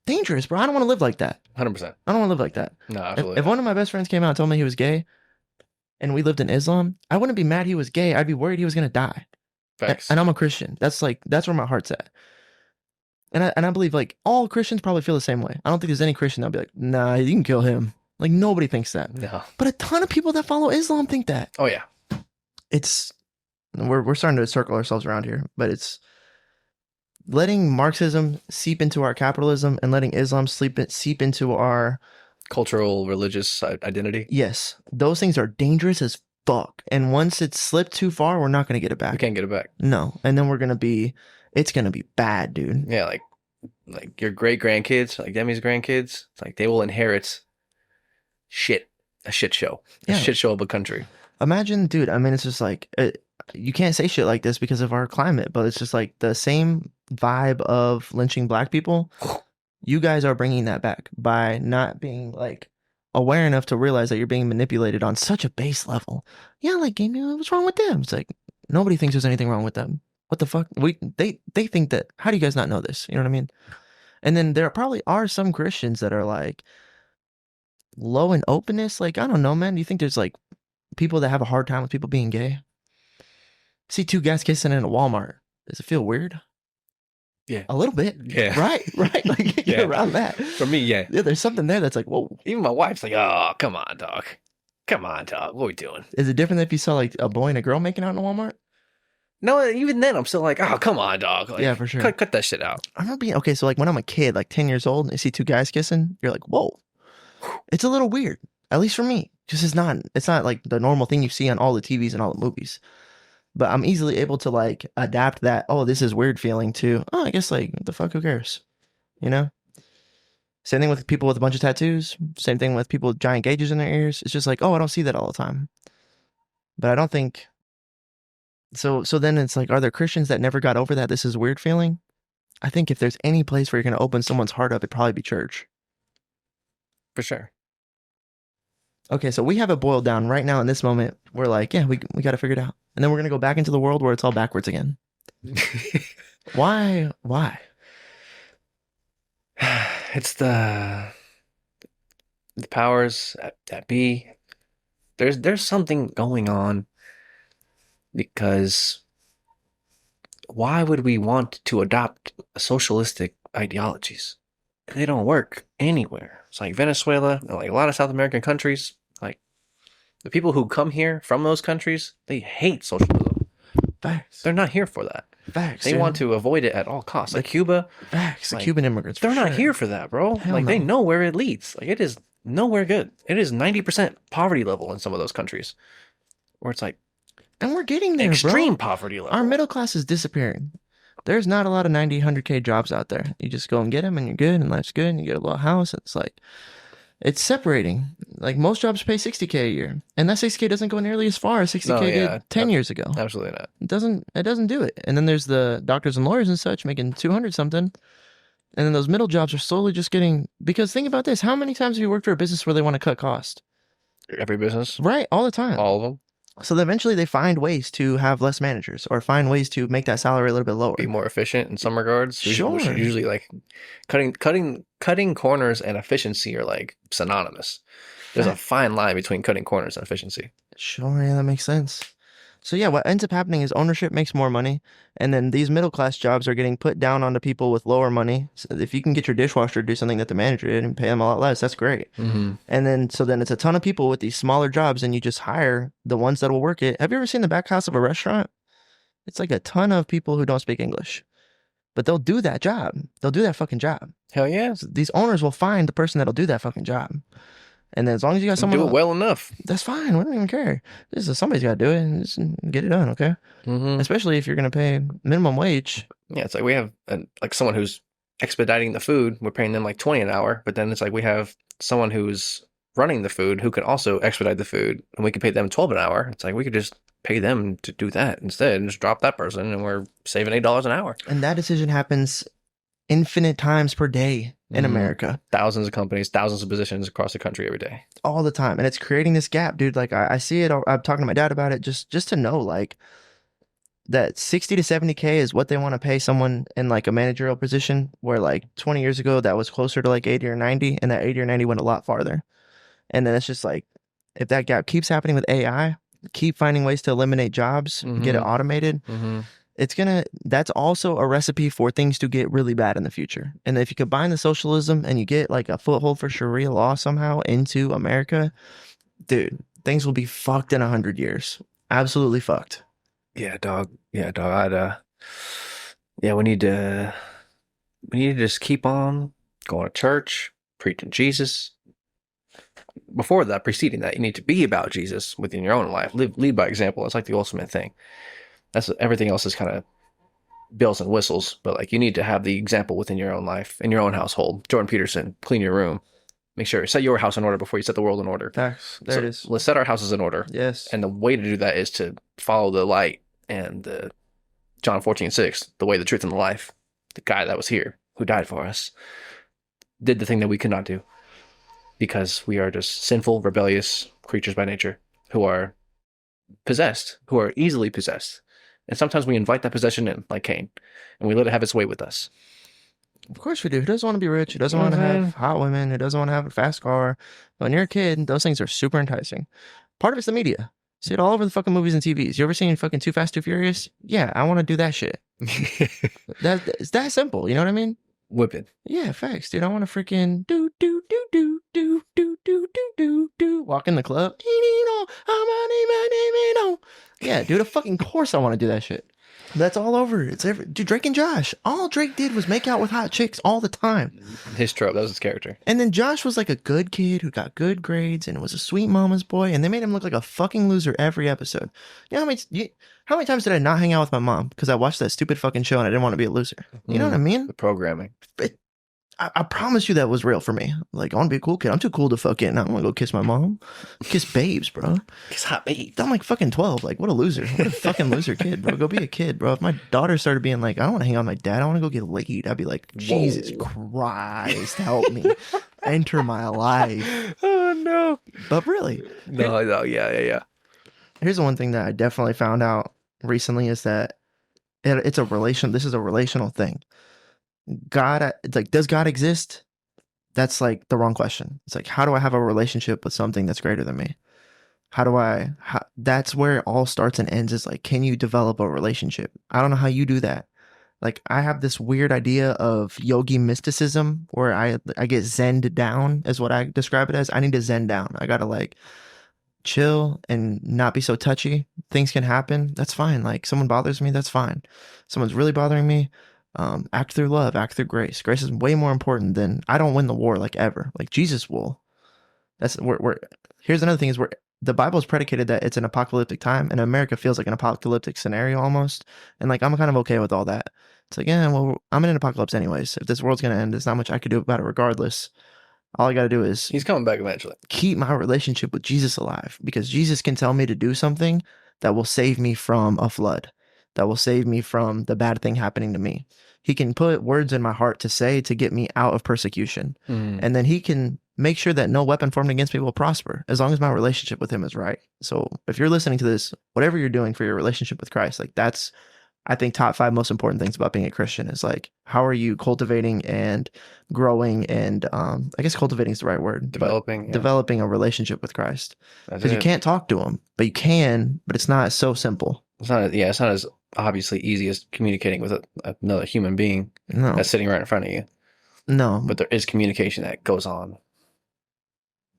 dangerous, bro. I don't want to live like that. 100%. I don't want to live like that. No, absolutely. If one of my best friends came out and told me he was gay and we lived in Islam, I wouldn't be mad he was gay. I'd be worried he was going to die. Facts. And I'm a Christian. That's where my heart's at. And I believe like all Christians probably feel the same way. I don't think there's any Christian that'll be like, nah, you can kill him. Like nobody thinks that. No. But a ton of people that follow Islam think that. Oh yeah. We're starting to circle ourselves around here, but it's letting Marxism seep into our capitalism and letting Islam seep into our cultural, religious identity. Yes. Those things are dangerous as fuck. And once it's slipped too far, we're not going to get it back. We can't get it back. No. And then it's going to be bad, dude. Yeah, like your great grandkids, like Demi's grandkids, it's like they will inherit a shit show. A shit show of a country. Imagine, dude, I mean, it's just like, you can't say shit like this because of our climate, but it's just like the same vibe of lynching black people. You guys are bringing that back by not being like aware enough to realize that you're being manipulated on such a base level. Yeah, like, what's wrong with them? It's like, nobody thinks there's anything wrong with them. What the fuck? They think that, how do you guys not know this? You know what I mean? And then there probably are some Christians that are like low in openness. Like, I don't know, man. Do you think there's like people that have a hard time with people being gay? See two guys kissing in a Walmart. Does it feel weird? Yeah. A little bit. Yeah. Right. Like get Yeah. around that. For me, yeah. Yeah, there's something there that's like, whoa. Even my wife's like, oh, come on, dog. Come on, dog. What are we doing? Is it different if you saw like a boy and a girl making out in a Walmart? No, even then, I'm still like, oh, come on, dog. Like, Yeah, for sure. cut that shit out. I remember being okay. So like when I'm a kid, like 10 years old, and you see two guys kissing, you're like, whoa. It's a little weird, at least for me. Just it's not like the normal thing you see on all the TVs and all the movies. But I'm easily able to like adapt that, oh, this is weird feeling to, oh, I guess like what the fuck, who cares? You know? Same thing with people with a bunch of tattoos. Same thing with people with giant gauges in their ears. It's just like, oh, I don't see that all the time. But I don't think so. So then it's like, are there Christians that never got over that this is a weird feeling? I think if there's any place where you're going to open someone's heart up, it'd probably be church. For sure. Okay, so we have it boiled down right now in this moment. We're like, yeah, we got to figure it out. And then we're going to go back into the world where it's all backwards again. Why? It's the powers that be. There's something going on because why would we want to adopt socialistic ideologies? They don't work anywhere. It's like Venezuela, like a lot of South American countries. Like the people who come here from those countries, they hate socialism. Facts. They're not here for that. Facts. They want to avoid it at all costs. Like Cuba. Facts. The like, Cuban immigrants. They're not here for that, bro. Hell like no. they know where it leads. Like it is nowhere good. It is 90% poverty level in some of those countries. Where it's like and we're getting there, extreme bro. poverty level. Our middle class is disappearing. There's not a lot of 90, 100K jobs out there. You just go and get them and you're good and life's good and you get a little house. It's like, it's separating. Like most jobs pay 60K a year. And that 60K doesn't go nearly as far as 60K did 10 years ago. Absolutely not. It doesn't do it. And then there's the doctors and lawyers and such making 200 something. And then those middle jobs are slowly just getting, because think about this. How many times have you worked for a business where they want to cut cost? Every business. Right. All the time. All of them. So eventually they find ways to have less managers or find ways to make that salary a little bit lower. Be more efficient in some regards. Sure. Usually like cutting corners and efficiency are like synonymous. There's a fine line between cutting corners and efficiency. Sure, yeah, that makes sense. So yeah, what ends up happening is ownership makes more money, and then these middle class jobs are getting put down onto people with lower money. So if you can get your dishwasher to do something that the manager did and pay them a lot less, that's great. Mm-hmm. And then it's a ton of people with these smaller jobs, and you just hire the ones that will work it. Have you ever seen the back house of a restaurant? It's like a ton of people who don't speak English, but they'll do that job. They'll do that fucking job. Hell yeah. So these owners will find the person that'll do that fucking job. And then as long as you got someone do it well enough, that's fine. We don't even care. Somebody's got to do it and just get it done, okay? Mm-hmm. Especially if you're going to pay minimum wage. Yeah, it's like we have like someone who's expediting the food. We're paying them like 20 an hour, but then it's like we have someone who's running the food who can also expedite the food, and we could pay them 12 an hour. It's like we could just pay them to do that instead and just drop that person, and we're saving $8 an hour. And that decision happens infinite times per day in America. Thousands of companies, thousands of positions across the country every day. All the time. And it's creating this gap, dude. Like I see it. I'm talking to my dad about it just to know like that 60 to 70K is what they want to pay someone in like a managerial position, where like 20 years ago that was closer to like 80 or 90, and that 80 or 90 went a lot farther. And then it's just like, if that gap keeps happening with AI, keep finding ways to eliminate jobs, get it automated, that's also a recipe for things to get really bad in the future. And if you combine the socialism and you get like a foothold for Sharia law somehow into America, dude, things will be fucked in 100 years. Absolutely fucked. Yeah, dog. We need to just keep on going to church, preaching Jesus. Before that, preceding that, you need to be about Jesus within your own life. Lead by example. It's like the ultimate thing. That's everything else is kind of bells and whistles, but like you need to have the example within your own life, in your own household. Jordan Peterson, clean your room. Make sure set your house in order before you set the world in order. Facts. There it is. Let's set our houses in order. Yes. And the way to do that is to follow the light and the John 14:6, the way, the truth, and the life. The guy that was here, who died for us, did the thing that we could not do because we are just sinful, rebellious creatures by nature who are possessed, who are easily possessed. And sometimes we invite that possession in, like Cain, and we let it have its way with us. Of course we do. Who doesn't want to be rich? Who doesn't want to have hot women? Who doesn't want to have a fast car? When you're a kid, those things are super enticing. Part of it's the media. See it all over the fucking movies and TVs. You ever seen fucking Too Fast, Too Furious? Yeah, I want to do that shit. It's that simple. You know what I mean? Whipping. Yeah, facts, dude. I want to freaking do walk in the club. Yeah, dude. Of fucking course I want to do that shit. That's all over. Dude, Drake and Josh. All Drake did was make out with hot chicks all the time. His trope. That was his character. And then Josh was like a good kid who got good grades and was a sweet mama's boy. And they made him look like a fucking loser every episode. You know how many times did I not hang out with my mom because I watched that stupid fucking show and I didn't want to be a loser? You know what I mean? The programming. I promise you that was real for me. Like, I want to be a cool kid. I'm too cool to fucking. I want to go kiss my mom. Kiss babes, bro. Kiss hot babes. I'm like fucking 12. Like, what a loser. What a fucking loser kid, bro. Go be a kid, bro. If my daughter started being like, I don't want to hang out with my dad. I want to go get laid. I'd be like, Jesus Christ, help me. Enter my life. Oh, no. But really. No, yeah. Here's the one thing that I definitely found out recently is that it's a relation. This is a relational thing. God, it's like, does God exist? That's like the wrong question. It's like, how do I have a relationship with something that's greater than me? That's where it all starts and ends, is like, can you develop a relationship? I don't know how you do that. Like, I have this weird idea of yogi mysticism where I get zened down, is what I describe it as. I need to zen down. I gotta like chill and not be so touchy. Things can happen. That's fine. Like, someone bothers me. That's fine. Someone's really bothering me. Act through love, act through grace. Grace is way more important than, I don't win the war like ever. Like, Jesus will. That's where here's another thing is where the Bible is predicated that it's an apocalyptic time, and America feels like an apocalyptic scenario almost. And like, I'm kind of okay with all that. It's like, yeah, well, I'm in an apocalypse anyways. If this world's gonna end, there's not much I could do about it regardless. All I gotta do is he's coming back eventually. Keep my relationship with Jesus alive, because Jesus can tell me to do something that will save me from a flood, that will save me from the bad thing happening to me. He can put words in my heart to say to get me out of persecution. And then he can make sure that no weapon formed against me will prosper, as long as my relationship with him is right. So if you're listening to this, whatever you're doing for your relationship with Christ, like, that's, I think, top 5 most important things about being a Christian is like, how are you cultivating and growing and I guess cultivating is the right word. Developing a relationship with Christ. Because you can't talk to him, but you can, but it's not so simple. It's not as obviously easy as communicating with another human being that's sitting right in front of you. No. But there is communication that goes on.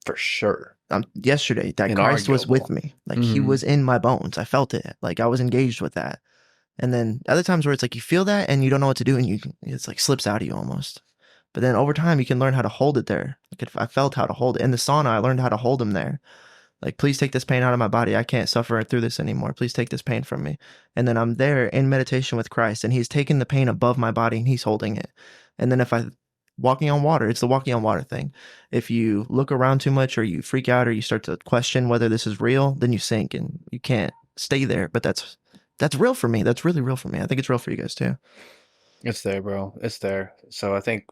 For sure. Yesterday, that Christ was with me. Like, he was in my bones. I felt it. Like, I was engaged with that. And then other times where it's like you feel that and you don't know what to do, and it's like slips out of you almost. But then over time, you can learn how to hold it there. Like, I felt how to hold it. In the sauna, I learned how to hold him there. Like, please take this pain out of my body. I can't suffer through this anymore. Please take this pain from me. And then I'm there in meditation with Christ, and he's taking the pain above my body and he's holding it. And then if I walking on water, it's the walking on water thing. If you look around too much, or you freak out, or you start to question whether this is real, then you sink and you can't stay there. But that's real for me. That's really real for me. I think it's real for you guys too. It's there, bro. It's there. So I think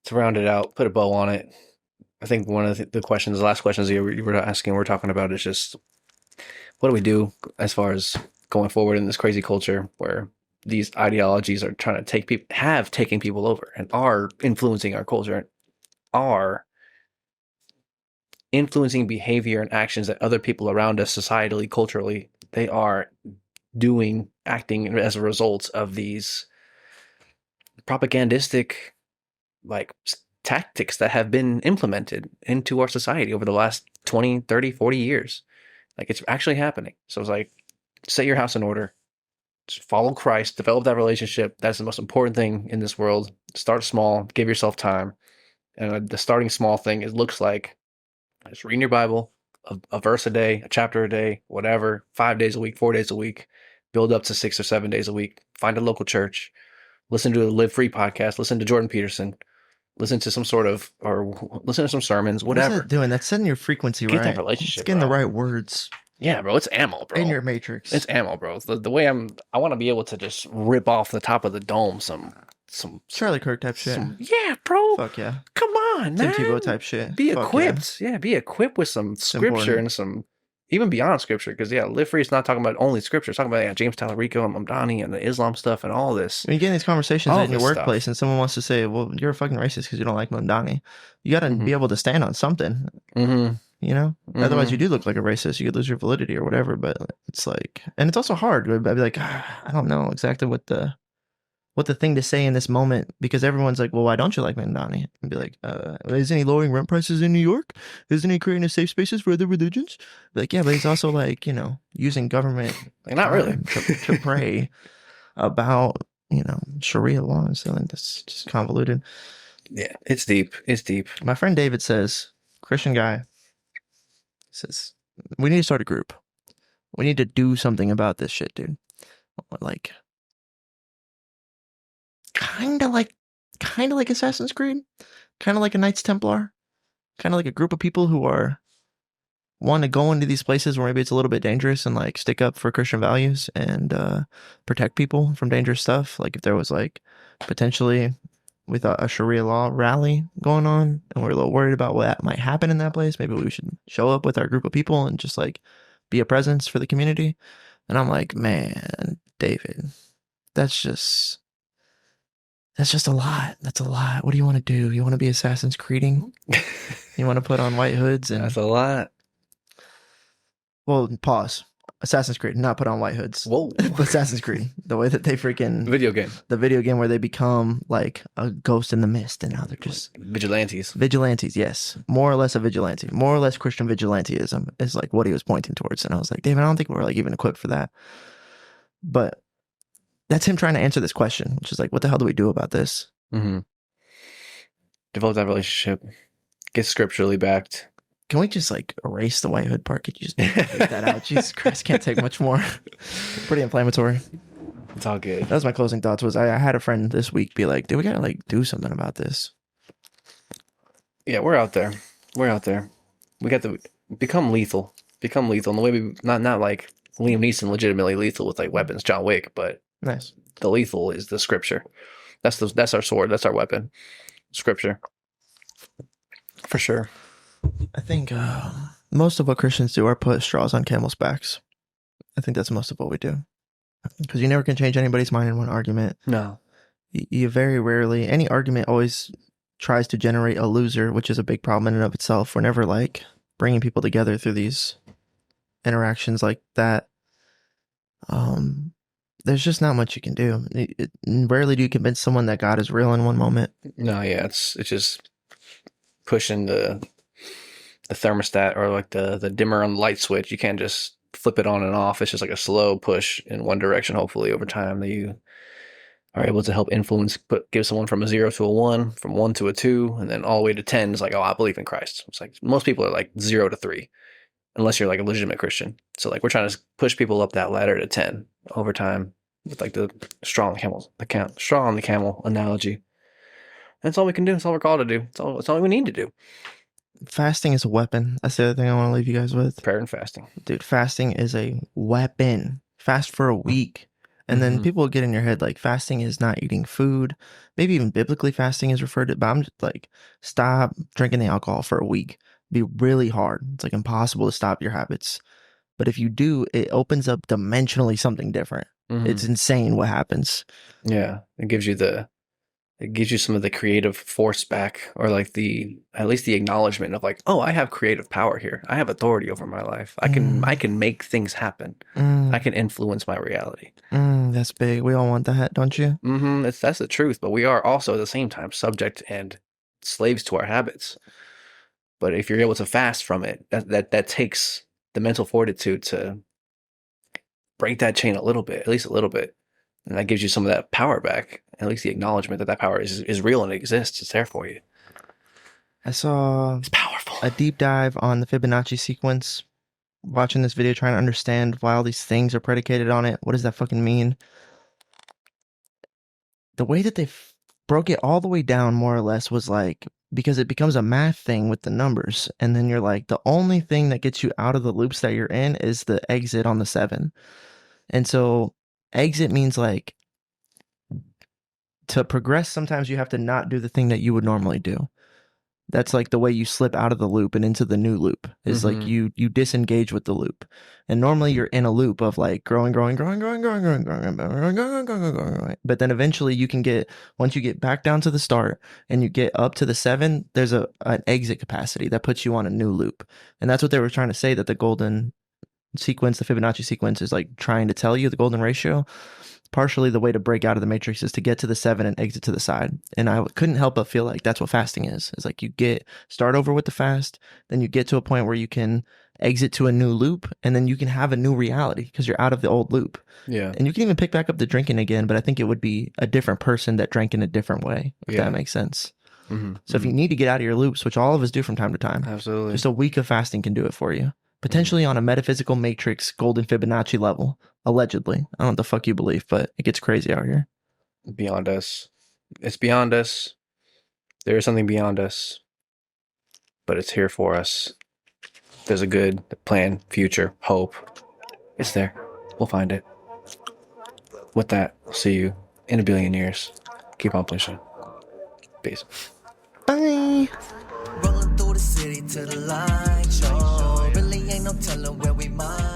to round it out, put a bow on it, I think one of the last questions you were asking, we're talking about, is just, what do we do as far as going forward in this crazy culture where these ideologies are trying to have taken people over and are influencing our culture and are influencing behavior and actions that other people around us societally, culturally, they are acting as a result of these propagandistic, like, tactics that have been implemented into our society over the last 20, 30, 40 years. Like, it's actually happening. So it's like, set your house in order, just follow Christ, develop that relationship. That's the most important thing in this world. Start small, give yourself time. And the starting small thing, it looks like just reading your Bible, a verse a day, a chapter a day, whatever, 5 days a week, 4 days a week, build up to 6 or 7 days a week, find a local church, listen to a Live Free podcast, listen to Jordan Peterson, listen to some sermons, whatever. What's that doing? That's setting your frequency right. Get that relationship, it's getting the right words. Yeah, bro, it's ammo, bro. In your matrix. It's ammo, bro. The way I want to be able to just rip off the top of the dome some Charlie Kirk type shit. Yeah, bro. Fuck yeah. Come on, man. Tim Tebow type shit. Be equipped. Yeah, be equipped with some scripture and some, even beyond scripture. Because, Live Free is not talking about only scripture. It's talking about James Talarico and Mamdani and the Islam stuff and all this. When you get in these conversations in your workplace and someone wants to say, well, you're a fucking racist because you don't like Mamdani, you got to be able to stand on something. Mm-hmm. you know? Otherwise, you Mm-hmm. do look like a racist. You could lose your validity or whatever. But it's like, and it's also hard. I'd be like, I don't know exactly what the thing to say in this moment because everyone's like, well, why don't you like Mandani? And be like, isn't he lowering rent prices in New York? Isn't he creating safe spaces for other religions? Be like, yeah, but he's also like, using government Like, not really. time to pray about, Sharia law. And so that's just convoluted. Yeah, it's deep. It's deep. My friend David says, Christian guy says, we need to start a group. We need to do something about this shit, dude. Like, kind of like, Assassin's Creed, kind of like a Knights Templar, kind of like a group of people who are want to go into these places where maybe it's a little bit dangerous and like stick up for Christian values and protect people from dangerous stuff. Like if there was like potentially with a Sharia law rally going on and we're a little worried about what might happen in that place, maybe we should show up with our group of people and just like be a presence for the community. And I'm like, man, David, that's just a lot. That's a lot. What do you want to do? You want to be Assassin's Creeding? You want to put on white hoods That's and a lot. well, pause. Assassin's Creed, not put on white hoods. Whoa. But Assassin's Creed, the way that they freaking Video game. the video game where they become like a ghost in the mist and now they're just Vigilantes. vigilantes. Yes, more or less a vigilante, more or less Christian vigilanteism is like what he was pointing towards. And I was like, David, I don't think we're like even equipped for that. But that's him trying to answer this question, which is like, what the hell do we do about this? Mm-hmm. Develop that relationship. Get scripturally backed. Can we just like erase the white hood part? Could you just take that out? Jesus Christ, can't take much more. Pretty inflammatory. It's all good. That was my closing thoughts. Was I had a friend this week be like, dude, we gotta like do something about this. Yeah, we're out there. We're out there. We got to become lethal. Become lethal. And the way we not like Liam Neeson legitimately lethal with like weapons, John Wick, but Nice. the lethal is the scripture. That's our sword. That's our weapon. Scripture. For sure. I think most of what Christians do are put straws on camels' backs. I think that's most of what we do. Because you never can change anybody's mind in one argument. No. You very rarely, any argument always tries to generate a loser, which is a big problem in and of itself. We're never like bringing people together through these interactions like that. There's just not much you can do. Rarely do you convince someone that God is real in one moment. No, yeah, it's just pushing the thermostat or like the dimmer on the light switch. You can't just flip it on and off. It's just like a slow push in one direction. Hopefully, over time, that you are able to help influence, give someone from a 0 to a 1, from 1 to a 2, and then all the way to 10 is like, oh, I believe in Christ. It's like most people are like 0 to 3, unless you're like a legitimate Christian. So like we're trying to push people up that ladder to 10 over time with like the straw on the camel analogy. That's all we can do. That's all we're called to do. That's all we need to do. Fasting is a weapon. That's the other thing I want to leave you guys with. Prayer and fasting. Dude, fasting is a weapon. Fast for a week. And then people get in your head like fasting is not eating food. Maybe even biblically fasting is referred to, but I'm just like, stop drinking the alcohol for a week. It'd be really hard. It's like impossible to stop your habits. But if you do, it opens up dimensionally something different. It's insane what happens. Yeah. It gives you some of the creative force back, or like at least the acknowledgement of like, oh, I have creative power here. I have authority over my life. I can make things happen. I can influence my reality. That's big. We all want that, don't you? That's the truth. But we are also at the same time subject and slaves to our habits. But if you're able to fast from it, that takes the mental fortitude to break that chain a little bit, at least a little bit. And that gives you some of that power back. At least the acknowledgement that power is real and it exists. It's there for you. I saw It's powerful. a deep dive on the Fibonacci sequence. Watching this video, trying to understand why all these things are predicated on it. What does that fucking mean? The way that they broke it all the way down, more or less, was like, because it becomes a math thing with the numbers. And then you're like, the only thing that gets you out of the loops that you're in is the exit on the 7. And so exit means like, to progress, sometimes you have to not do the thing that you would normally do. That's like the way you slip out of the loop and into the new loop is like you disengage with the loop. And normally you're in a loop of like growing, growing. But then eventually you can get, once you get back down to the start and you get up to the 7, there's an exit capacity that puts you on a new loop. And that's what they were trying to say, that the golden sequence, the Fibonacci sequence, is like trying to tell you, the golden ratio. Partially the way to break out of the matrix is to get to the 7 and exit to the side. And I couldn't help but feel like that's what fasting is. It's like you start over with the fast, then you get to a point where you can exit to a new loop, and then you can have a new reality because you're out of the old loop. Yeah. And you can even pick back up the drinking again, but I think it would be a different person that drank in a different way, if that makes sense. So if you need to get out of your loops, which all of us do from time to time, absolutely, just a week of fasting can do it for you. Potentially on a metaphysical matrix golden Fibonacci level, allegedly. I don't know what the fuck you believe, but it gets crazy out here. Beyond us. It's beyond us. There is something beyond us, but it's here for us. There's a good plan, future, hope. It's there. We'll find it. With that, I'll see you in a billion years. Keep on pushing. Peace. Bye. Rolling through the city to the light show. Really ain't no telling where we might